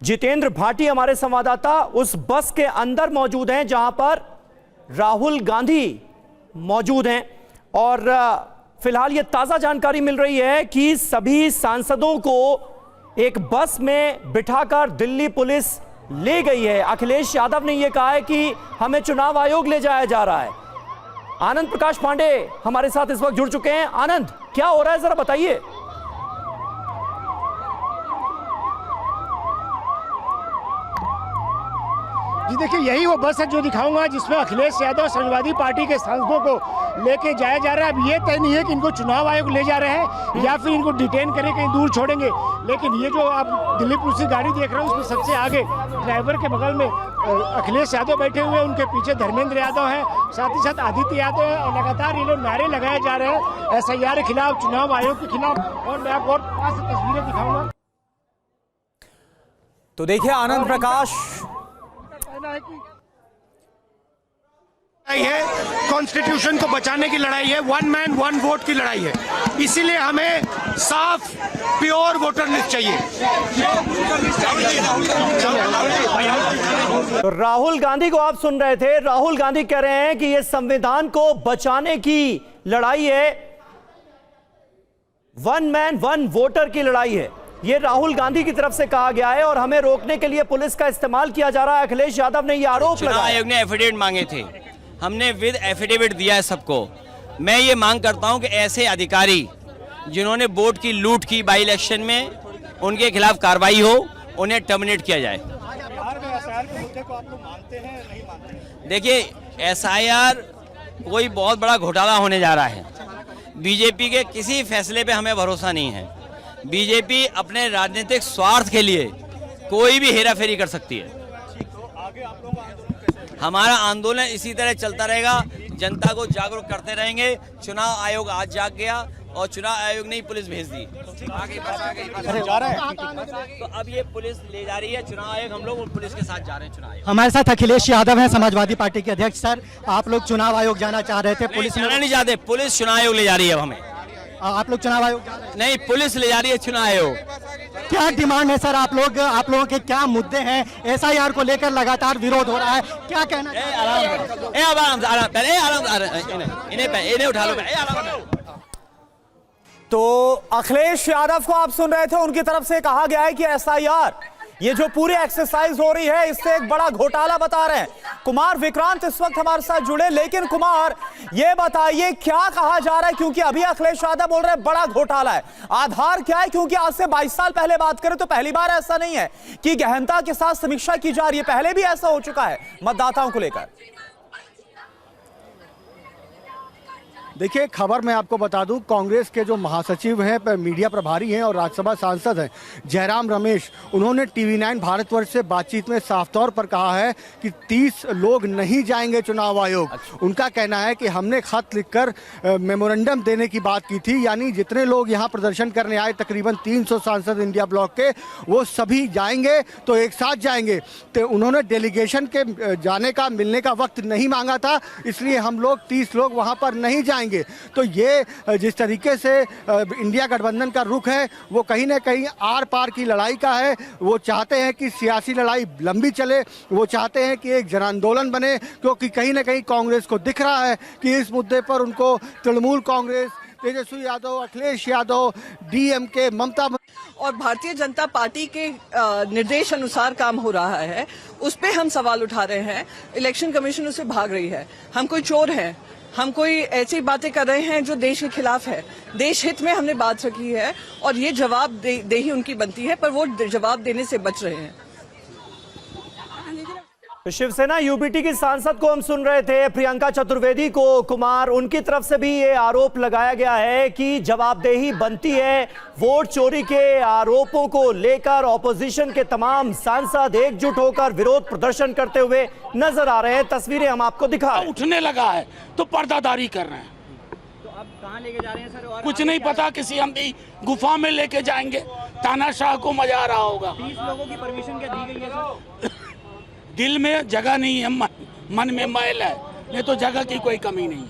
Speaker 1: जितेंद्र भाटी हमारे संवाददाता उस बस के अंदर मौजूद हैं जहां पर राहुल गांधी मौजूद हैं। और फिलहाल ये ताजा जानकारी मिल रही है कि सभी सांसदों को एक बस में बिठाकर दिल्ली पुलिस ले गई है। अखिलेश यादव ने यह कहा है कि हमें चुनाव आयोग ले जाया जा रहा है। आनंद प्रकाश पांडे हमारे साथ इस वक्त जुड़ चुके हैं। आनंद, क्या हो रहा है, जरा बताइए।
Speaker 6: जी देखिए, यही वो बस है जो दिखाऊंगा जिसमें अखिलेश यादव समाजवादी पार्टी के सांसदों को लेके जाया जा रहा है। अब ये तय नहीं है कि इनको चुनाव आयोग ले जा रहे हैं या फिर इनको डिटेन करके कहीं दूर छोड़ेंगे। लेकिन ये जो आप दिल्ली पुलिस की गाड़ी देख रहे हो उसमें सबसे आगे ड्राइवर के बगल में अखिलेश यादव बैठे हुए हैं, उनके पीछे धर्मेंद्र यादव हैं, साथ ही साथ आदित्य यादव है। और लगातार ये लोग नारे लगाए जा रहे हैं SIR के खिलाफ, चुनाव आयोग के खिलाफ। और मैं आपको और पास से तस्वीरें दिखाऊंगा।
Speaker 11: तो देखिए आनंद प्रकाश,
Speaker 6: है कॉन्स्टिट्यूशन को बचाने की लड़ाई है, 1 मैन 1 वोट की लड़ाई है। इसीलिए हमें साफ प्योर वोटर लिस्ट चाहिए।
Speaker 1: तो राहुल गांधी को आप सुन रहे थे। राहुल गांधी कह रहे हैं कि यह संविधान को बचाने की लड़ाई है, 1 मैन 1 वोटर की लड़ाई है। ये राहुल गांधी की तरफ से कहा गया है और हमें रोकने के लिए पुलिस का इस्तेमाल किया जा रहा है। अखिलेश यादव ने यह आरोप लगाया।
Speaker 20: चुनाव आयोग ने एफिडेविट मांगे थे, हमने विद एफिडेविट दिया है सबको। मैं ये मांग करता हूं कि ऐसे अधिकारी जिन्होंने वोट की लूट की बाई इलेक्शन में, उनके खिलाफ कार्रवाई हो, उन्हें टर्मिनेट किया जाए। देखिए, SIR कोई बहुत बड़ा घोटाला होने जा रहा है। बीजेपी के किसी फैसले पे हमें भरोसा नहीं है। बीजेपी अपने राजनीतिक स्वार्थ के लिए कोई भी हेराफेरी कर सकती है। हमारा आंदोलन इसी तरह चलता रहेगा, जनता को जागरूक करते रहेंगे। चुनाव आयोग आज जाग गया और चुनाव आयोग ने ही पुलिस भेज दी। तो अब ये पुलिस ले जा रही है, चुनाव आयोग, हम लोग पुलिस के साथ जा रहे हैं। चुनाव आयोग
Speaker 2: हमारे साथ अखिलेश यादव है, समाजवादी पार्टी के अध्यक्ष। सर, आप लोग चुनाव आयोग जाना चाह रहे थे, पुलिस
Speaker 20: नहीं जाते, पुलिस चुनाव आयोग ले जा रही है। अब हमें
Speaker 2: आप लोग चुनाव आयोग
Speaker 20: नहीं, पुलिस ले जा रही है चुनाव आयोग।
Speaker 2: क्या डिमांड है सर, आप लोगों के क्या मुद्दे हैं? SIR को लेकर लगातार विरोध हो रहा है, क्या कहना?
Speaker 20: इन्हें उठा लो।
Speaker 11: तो अखिलेश यादव को आप सुन रहे थे, उनकी तरफ से कहा गया है कि SIR ये जो पूरी एक्सरसाइज हो रही है इससे एक बड़ा घोटाला बता रहे हैं। कुमार विक्रांत इस वक्त हमारे साथ जुड़े। लेकिन कुमार, ये बताइए क्या कहा जा रहा है, क्योंकि अभी अखिलेश यादव बोल रहे हैं बड़ा घोटाला है। आधार क्या है? क्योंकि आज से 22 साल पहले बात करें तो पहली बार ऐसा नहीं है कि गहनता के साथ समीक्षा की जा रही है, पहले भी ऐसा हो चुका है मतदाताओं को लेकर।
Speaker 2: देखिए, खबर मैं आपको बता दूं, कांग्रेस के जो महासचिव हैं, मीडिया प्रभारी हैं और राज्यसभा सांसद हैं जयराम रमेश, उन्होंने TV9 भारतवर्ष से बातचीत में साफ तौर पर कहा है कि 30 लोग नहीं जाएंगे चुनाव आयोग। उनका कहना है कि हमने खत लिखकर मेमोरेंडम देने की बात की थी, यानी जितने लोग यहाँ प्रदर्शन करने आए, तकरीबन 300 सांसद इंडिया ब्लॉक के, वो सभी जाएंगे तो एक साथ जाएंगे। तो उन्होंने डेलीगेशन के जाने का, मिलने का वक्त नहीं मांगा था, इसलिए हम लोग 30 लोग वहाँ पर नहीं जाएंगे। तो ये जिस तरीके से इंडिया गठबंधन का रुख है वो कहीं ना कहीं आर पार की लड़ाई का है। वो चाहते हैं कि सियासी लड़ाई लंबी चले, वो चाहते हैं कि एक जन आंदोलन बने, क्योंकि कहीं ना कहीं कांग्रेस को दिख रहा है कि इस मुद्दे पर उनको तृणमूल कांग्रेस, तेजस्वी यादव, अखिलेश यादव, DMK, ममता
Speaker 21: और भारतीय जनता पार्टी के निर्देश अनुसार काम हो रहा है, उस पर हम सवाल उठा रहे हैं। इलेक्शन कमीशन उससे भाग रही है। हम कोई चोर हैं, हम कोई ऐसी बातें कर रहे हैं जो देश के खिलाफ है। देश हित में हमने बात रखी है और ये जवाब देही उनकी बनती है, पर वो जवाब देने से बच रहे हैं।
Speaker 1: तो शिवसेना यूबीटी की सांसद को हम सुन रहे थे, प्रियंका चतुर्वेदी को कुमार, उनकी तरफ से भी ये आरोप लगाया गया है कि जवाबदेही बनती है। वोट चोरी के आरोपों को लेकर ऑपोजिशन के तमाम सांसद एकजुट होकर विरोध प्रदर्शन करते हुए नजर आ रहे हैं। तस्वीरें हम आपको दिखा रहे हैं।
Speaker 4: उठने लगा है तो पर्दादारी कर रहे हैं।
Speaker 12: तो अब कहां लेके जा रहे हैं सर? और
Speaker 4: कुछ नहीं पता, किसी हम भी गुफा में लेके जाएंगे। तानाशाह को मजा आ रहा होगा।
Speaker 12: 30 लोगों की परमिशन क्या दी गई है सर?
Speaker 4: दिल में जगह नहीं है, मन में मैल है, नहीं तो जगह की कोई कमी नहीं।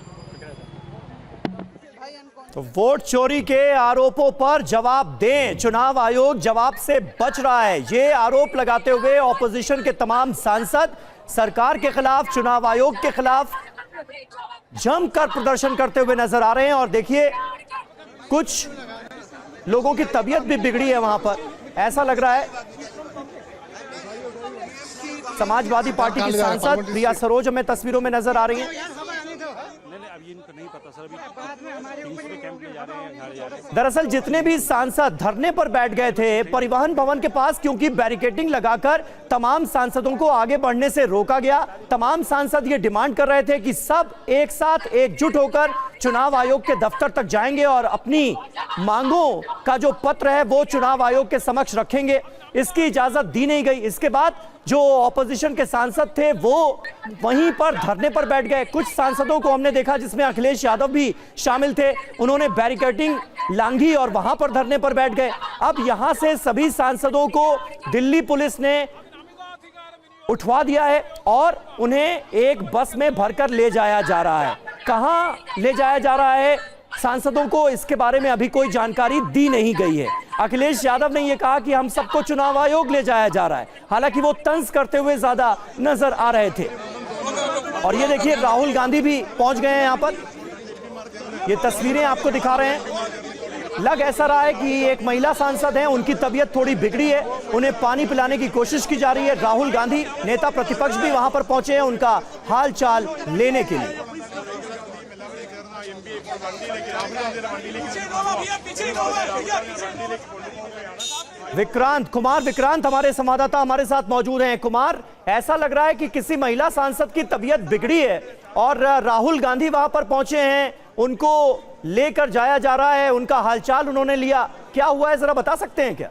Speaker 1: तो वोट चोरी के आरोपों पर जवाब दें, चुनाव आयोग जवाब से बच रहा है। ये आरोप लगाते हुए ऑपोजिशन के तमाम सांसद सरकार के खिलाफ, चुनाव आयोग के खिलाफ जमकर प्रदर्शन करते हुए नजर आ रहे हैं। और देखिए, कुछ लोगों की तबीयत भी बिगड़ी है वहां पर, ऐसा लग रहा है। समाजवादी पार्टी की सांसद प्रिया सरोज हमें तस्वीरों में नजर आ रही हैं। दरअसल जितने भी सांसद धरने पर बैठ गए थे परिवहन भवन के पास, क्योंकि बैरिकेडिंग लगाकर तमाम सांसदों को आगे बढ़ने से रोका गया। तमाम सांसद ये डिमांड कर रहे थे कि सब एक साथ एकजुट होकर चुनाव आयोग के दफ्तर तक जाएंगे और अपनी मांगों का जो पत्र है वो चुनाव आयोग के समक्ष रखेंगे। इसकी इजाजत दी नहीं गई। इसके बाद जो ऑपोजिशन के सांसद थे वो वहीं पर धरने पर बैठ गए। कुछ सांसदों को हमने देखा जिसमें अखिलेश यादव भी शामिल थे, उन्होंने बैरिकेडिंग लांघी और वहां पर धरने पर बैठ गए। अब यहां से सभी सांसदों को दिल्ली पुलिस ने उठवा दिया है और उन्हें एक बस में भरकर ले जाया जा रहा है। कहां ले जाया जा रहा है सांसदों को, इसके बारे में अभी कोई जानकारी दी नहीं गई है। अखिलेश यादव ने यह कहा कि हम सबको चुनाव आयोग ले जाया जा रहा है, हालांकि वो तंज करते हुए ज्यादा नजर आ रहे थे। और ये देखिए, राहुल गांधी भी पहुंच गए हैं यहां पर। ये तस्वीरें आपको दिखा रहे हैं। लग ऐसा रहा है कि एक महिला सांसद हैं, उनकी तबीयत थोड़ी बिगड़ी है, उन्हें पानी पिलाने की कोशिश की जा रही है। राहुल गांधी नेता प्रतिपक्ष भी वहां पर पहुंचे हैं उनका हाल चाल लेने के लिए। विक्रांत हमारे संवाददाता हमारे साथ मौजूद हैं। कुमार, ऐसा लग रहा है कि किसी महिला सांसद की तबीयत बिगड़ी है और राहुल गांधी वहां पर पहुंचे हैं, उनको लेकर जाया जा रहा है, उनका हालचाल उन्होंने लिया। क्या हुआ है, जरा बता सकते हैं क्या?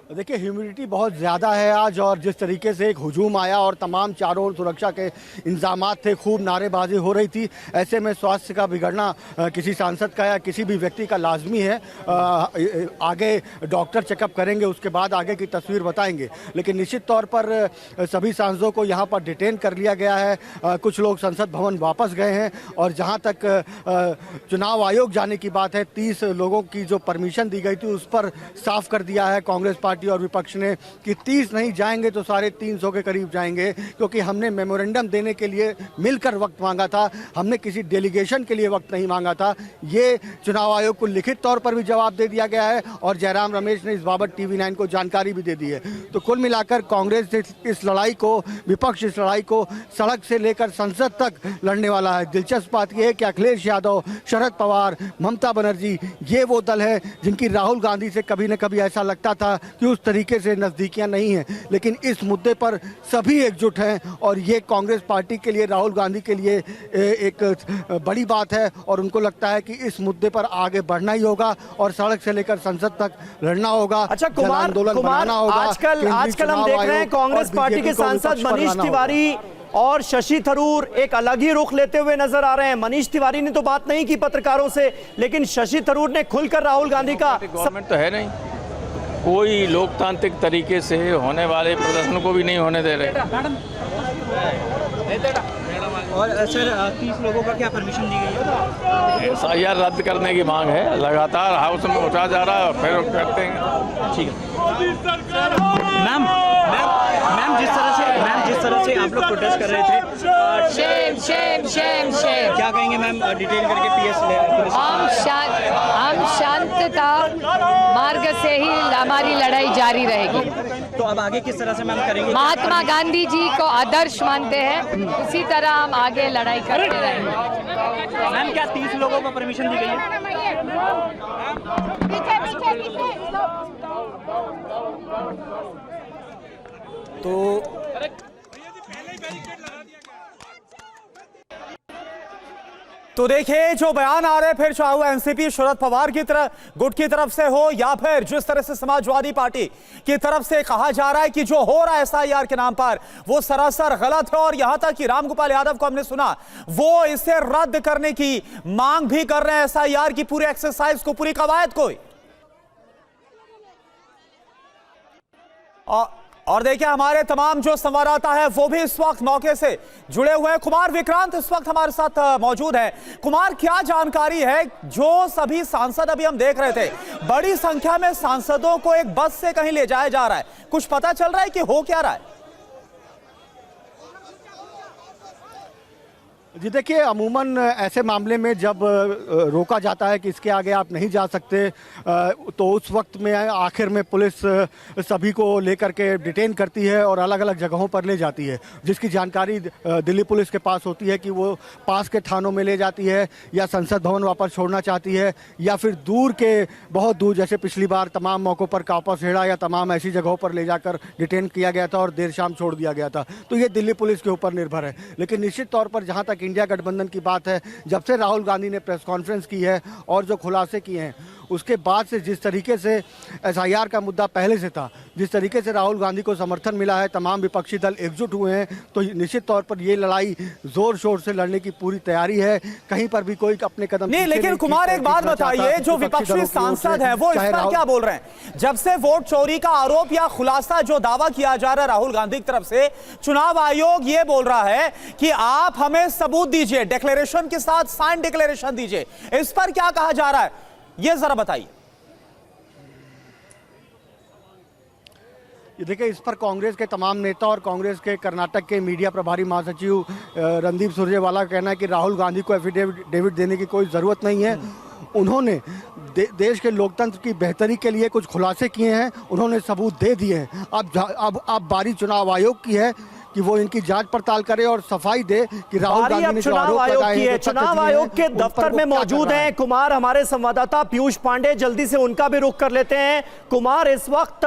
Speaker 2: देखिए, ह्यूमिडिटी बहुत ज़्यादा है आज, और जिस तरीके से एक हुजूम आया और तमाम चारों ओर सुरक्षा के इंतजामात थे, खूब नारेबाजी हो रही थी। ऐसे में स्वास्थ्य का बिगड़ना किसी सांसद का या किसी भी व्यक्ति का लाजमी है। आगे डॉक्टर चेकअप करेंगे, उसके बाद आगे की तस्वीर बताएंगे। लेकिन निश्चित तौर पर सभी सांसदों को यहाँ पर डिटेन कर लिया गया है। कुछ लोग संसद भवन वापस गए हैं और जहाँ तक चुनाव आयोग जाने की बात है, 30 लोगों की जो परमिशन दी गई थी उस पर साफ कर दिया है कांग्रेस पार्टी और विपक्ष ने कि 30 नहीं जाएंगे तो 350 के करीब जाएंगे, क्योंकि हमने मेमोरेंडम देने के लिए मिलकर वक्त मांगा था, हमने किसी डेलीगेशन के लिए वक्त नहीं मांगा था। ये चुनाव आयोग को लिखित तौर पर भी जवाब दे दिया गया है और जयराम रमेश ने इस बाबत TV9 को जानकारी भी दे दी है। तो कुल मिलाकर कांग्रेस इस लड़ाई को, विपक्ष इस लड़ाई को सड़क से लेकर संसद तक लड़ने वाला है। दिलचस्प बात यह है कि अखिलेश यादव, शरद पवार, ममता बनर्जी, ये वो दल है जिनकी राहुल गांधी से कभी न कभी ऐसा लगता था कि उस तरीके से नज़दीकियां नहीं हैं, लेकिन इस मुद्दे पर सभी एकजुट हैं और ये कांग्रेस पार्टी के लिए, राहुल गांधी के लिए एक बड़ी बात है और उनको लगता है कि इस मुद्दे पर आगे बढ़ना ही होगा और सड़क से लेकर संसद तक लड़ना होगा।
Speaker 1: अच्छा कुमार, आजकल हम देख रहे हैं कांग्रेस पार्टी के सांसद मनीष तिवारी और शशि थरूर एक अलग ही रुख लेते हुए नजर आ रहे हैं। मनीष तिवारी ने तो बात नहीं की पत्रकारों से, लेकिन शशि थरूर ने खुलकर राहुल गांधी का
Speaker 22: गवर्नमेंट तो है नहीं, कोई लोकतांत्रिक तरीके से होने वाले प्रदर्शन को भी नहीं होने दे रहे।
Speaker 12: और सर 30 लोगों का क्या परमिशन दी गई है?
Speaker 22: SIR रद्द करने की मांग है, लगातार हाउस में उठा जा रहा है और फिर करते हैं।
Speaker 12: ठीक है मैम, जिस तरह से आप लोग प्रोटेस्ट कर रहे थे, शेम क्या कहेंगे मैम, डिटेल करके PS
Speaker 13: हम शांतता मार्ग से ही हमारी लड़ाई जारी रहेगी।
Speaker 12: तो अब आगे किस तरह से मैम करेंगे?
Speaker 13: महात्मा गांधी जी को आदर्श मानते हैं, उसी तरह हम आगे लड़ाई करते रहेंगे।
Speaker 12: मैम क्या 30 लोगों को परमिशन दी गई है?
Speaker 11: तो देखिए जो बयान आ रहे, फिर चाहे वो एनसीपी शरद पवार की तरफ गुट की तरफ से हो या फिर जिस तरह से समाजवादी पार्टी की तरफ से कहा जा रहा है कि जो हो रहा है एसआईआर के नाम पर वो सरासर गलत है, और यहां तक कि रामगोपाल यादव को हमने सुना वो इसे रद्द करने की मांग भी कर रहे हैं, एसआईआर की पूरी एक्सरसाइज को, पूरी कवायद को। और देखिए हमारे तमाम जो संवाददाता है वो भी इस वक्त मौके से जुड़े हुए हैं। कुमार विक्रांत इस वक्त हमारे साथ मौजूद है। कुमार, क्या जानकारी है? जो सभी सांसद अभी हम देख रहे थे, बड़ी संख्या में सांसदों को एक बस से कहीं ले जाया जा रहा है, कुछ पता चल रहा है कि हो क्या रहा है?
Speaker 2: जी देखिए, अमूमन ऐसे मामले में जब रोका जाता है कि इसके आगे आप नहीं जा सकते, तो उस वक्त में आखिर में पुलिस सभी को लेकर के डिटेन करती है और अलग अलग जगहों पर ले जाती है, जिसकी जानकारी दिल्ली पुलिस के पास होती है कि वो पास के थानों में ले जाती है या संसद भवन वापस छोड़ना चाहती है, या फिर दूर के बहुत दूर, जैसे पिछली बार तमाम मौक़ों पर कापासहेड़ा या तमाम ऐसी जगहों पर ले जाकर डिटेन किया गया था और देर शाम छोड़ दिया गया था। तो ये दिल्ली पुलिस के ऊपर निर्भर है। लेकिन निश्चित तौर पर जहाँ तक इंडिया गठबंधन की बात है, जब से राहुल गांधी ने प्रेस कॉन्फ्रेंस की है और जो खुलासे किए हैं, उसके बाद से जिस तरीके से एसआईआर का मुद्दा पहले से था, जिस तरीके से राहुल गांधी को समर्थन मिला है, तमाम विपक्षी दल एकजुट हुए हैं, तो निश्चित तौर पर ये लड़ाई जोर शोर से लड़ने की पूरी तैयारी है। कहीं पर भी कोई अपने कदम
Speaker 11: नहीं। लेकिन कुमार एक बात बताइए, जो विपक्षी सांसद है वो इस पर क्या बोल रहे हैं? जब से वोट चोरी का आरोप या खुलासा जो दावा किया जा रहा है राहुल गांधी की तरफ से, चुनाव आयोग ये बोल रहा है कि आप हमें सबूत दीजिए, डिक्लेरेशन के साथ साइन डिक्लेरेशन दीजिए। इस पर क्या कहा जा रहा है, ये जरा बताइए।
Speaker 2: देखिए, इस पर कांग्रेस के तमाम नेता और कांग्रेस के कर्नाटक के मीडिया प्रभारी महासचिव रणदीप सुरजेवाला का कहना है कि राहुल गांधी को एफिडेविट देने की कोई ज़रूरत नहीं है। उन्होंने देश के लोकतंत्र की बेहतरी के लिए कुछ खुलासे किए हैं, उन्होंने सबूत दे दिए हैं। अब बारी चुनाव आयोग की है कि वो इनकी जांच पड़ताल करे और सफाई दे कि राहुल गांधी ने जो आरोप लगाए हैं,
Speaker 1: चुनाव आयोग के दफ्तर में मौजूद हैं कुमार हमारे संवाददाता पीयूष पांडे, जल्दी से उनका भी रुख कर लेते हैं। कुमार, इस वक्त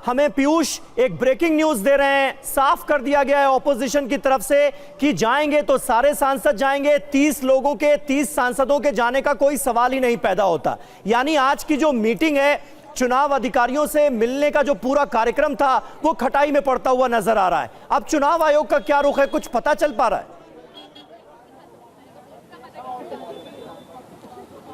Speaker 1: हमें पीयूष एक ब्रेकिंग न्यूज दे रहे हैं, साफ कर दिया गया है ऑपोजिशन की तरफ से कि जाएंगे तो सारे सांसद जाएंगे, 30 लोगों के 30 सांसदों के जाने का कोई सवाल ही नहीं पैदा होता। यानी आज की जो मीटिंग है, चुनाव अधिकारियों से मिलने का जो पूरा कार्यक्रम था, वो खटाई में पड़ता हुआ नजर आ रहा है। अब चुनाव आयोग का क्या रुख है, कुछ पता चल पा रहा है?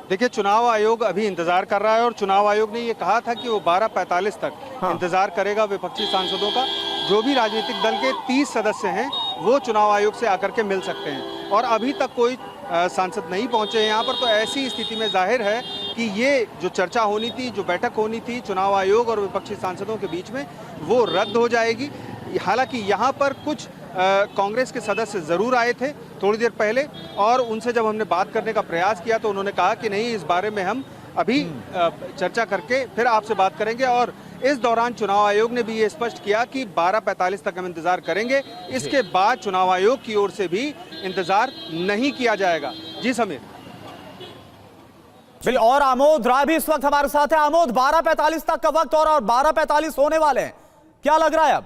Speaker 5: देखिए, चुनाव आयोग अभी इंतजार कर रहा है और चुनाव आयोग ने ये कहा था कि वो 12:45 तक इंतजार करेगा विपक्षी सांसदों का। जो भी राजनीतिक दल के 30 सदस्य हैं वो चुनाव आयोग से आकर के मिल सकते हैं, और अभी तक कोई सांसद नहीं पहुंचे हैं यहाँ पर। तो ऐसी स्थिति में जाहिर है कि ये जो चर्चा होनी थी, जो बैठक होनी थी चुनाव आयोग और विपक्षी सांसदों के बीच में, वो रद्द हो जाएगी। हालांकि यहाँ पर कुछ कांग्रेस के सदस्य ज़रूर आए थे थोड़ी देर पहले, और उनसे जब हमने बात करने का प्रयास किया तो उन्होंने कहा कि नहीं, इस बारे में हम अभी चर्चा करके फिर आपसे बात करेंगे। और इस दौरान चुनाव आयोग ने भी ये स्पष्ट किया कि 12:45 तक हम इंतजार करेंगे, इसके बाद चुनाव आयोग की ओर से भी इंतजार नहीं किया जाएगा। जी समीर।
Speaker 11: और आमोद राय भी इस वक्त हमारे साथ है। आमोद, 12:45 तक का वक्त और 12:45 होने वाले हैं, क्या लग रहा है अब?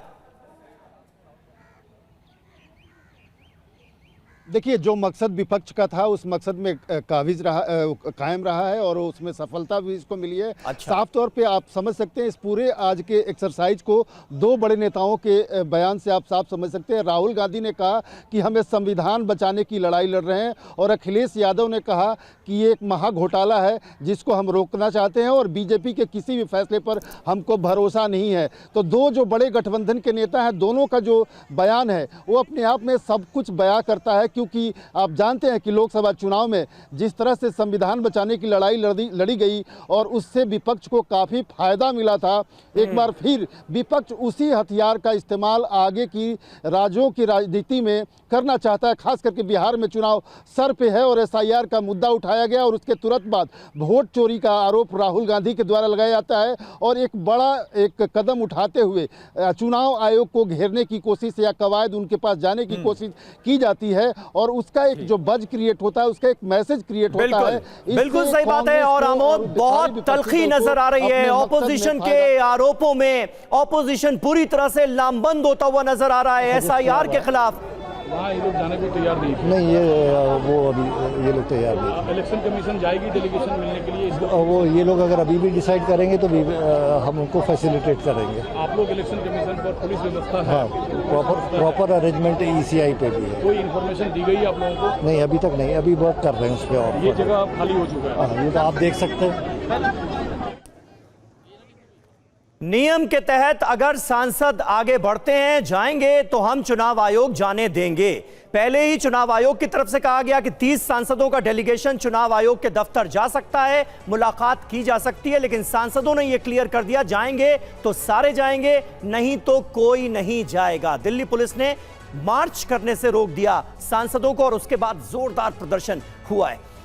Speaker 8: देखिए, जो मकसद विपक्ष का था उस मकसद में कायम रहा है और उसमें सफलता भी इसको मिली है। साफ तौर पे आप समझ सकते हैं इस पूरे आज के एक्सरसाइज को दो बड़े नेताओं के बयान से आप साफ समझ सकते हैं। राहुल गांधी ने कहा कि हम इस संविधान बचाने की लड़ाई लड़ रहे हैं, और अखिलेश यादव ने कहा कि ये एक महा घोटाला है जिसको हम रोकना चाहते हैं और बीजेपी के किसी भी फैसले पर हमको भरोसा नहीं है। तो दो जो बड़े गठबंधन के नेता हैं, दोनों का जो बयान है वो अपने आप में सब कुछ बयां करता है, क्योंकि आप जानते हैं कि लोकसभा चुनाव में जिस तरह से संविधान बचाने की लड़ाई लड़ी गई और उससे विपक्ष को काफ़ी फायदा मिला था। एक बार फिर विपक्ष उसी हथियार का इस्तेमाल आगे की राज्यों की राजनीति में करना चाहता है। खास करके बिहार में चुनाव सर पे है और एसआईआर का मुद्दा उठाया गया और उसके तुरंत बाद वोट चोरी का आरोप राहुल गांधी के द्वारा लगाया जाता है, और एक बड़ा कदम उठाते हुए चुनाव आयोग को घेरने की कोशिश या कवायद उनके पास जाने की कोशिश की जाती है। और उसका एक जो बज क्रिएट होता है, उसका एक मैसेज क्रिएट होता है।
Speaker 1: बिल्कुल सही बात है। और आमोद, बहुत तलखी नजर आ रही है ऑपोजिशन के आरोपों में। ऑपोजिशन पूरी तरह से लामबंद होता हुआ नजर आ रहा है SIR के खिलाफ।
Speaker 14: वहाँ ये लोग जाने को तैयार
Speaker 6: नहीं, ये वो अभी ये लोग तैयार नहीं।
Speaker 14: इलेक्शन कमीशन जाएगी डेलीगेशन मिलने के लिए इसको?
Speaker 6: वो ये लोग अगर अभी भी डिसाइड करेंगे तो हम उनको फैसिलिटेट करेंगे।
Speaker 14: आप लोग इलेक्शन कमीशन पर पुलिस व्यवस्था है?
Speaker 6: हाँ, प्रॉपर अरेंजमेंट ECI पे भी है।
Speaker 14: कोई इन्फॉर्मेशन दी गई आप लोगों को?
Speaker 6: नहीं, अभी तक नहीं, अभी वर्क कर रहे हैं उस पर। और
Speaker 14: ये जगह खाली हो चुका है?
Speaker 6: हाँ, ये तो आप देख सकते हैं।
Speaker 1: नियम के तहत अगर सांसद आगे बढ़ते हैं, जाएंगे, तो हम चुनाव आयोग जाने देंगे। पहले ही चुनाव आयोग की तरफ से कहा गया कि 30 सांसदों का डेलीगेशन चुनाव आयोग के दफ्तर जा सकता है, मुलाकात की जा सकती है, लेकिन सांसदों ने यह क्लियर कर दिया, जाएंगे तो सारे जाएंगे, नहीं तो कोई नहीं जाएगा। दिल्ली पुलिस ने मार्च करने से रोक दिया सांसदों को और उसके बाद जोरदार प्रदर्शन हुआ है।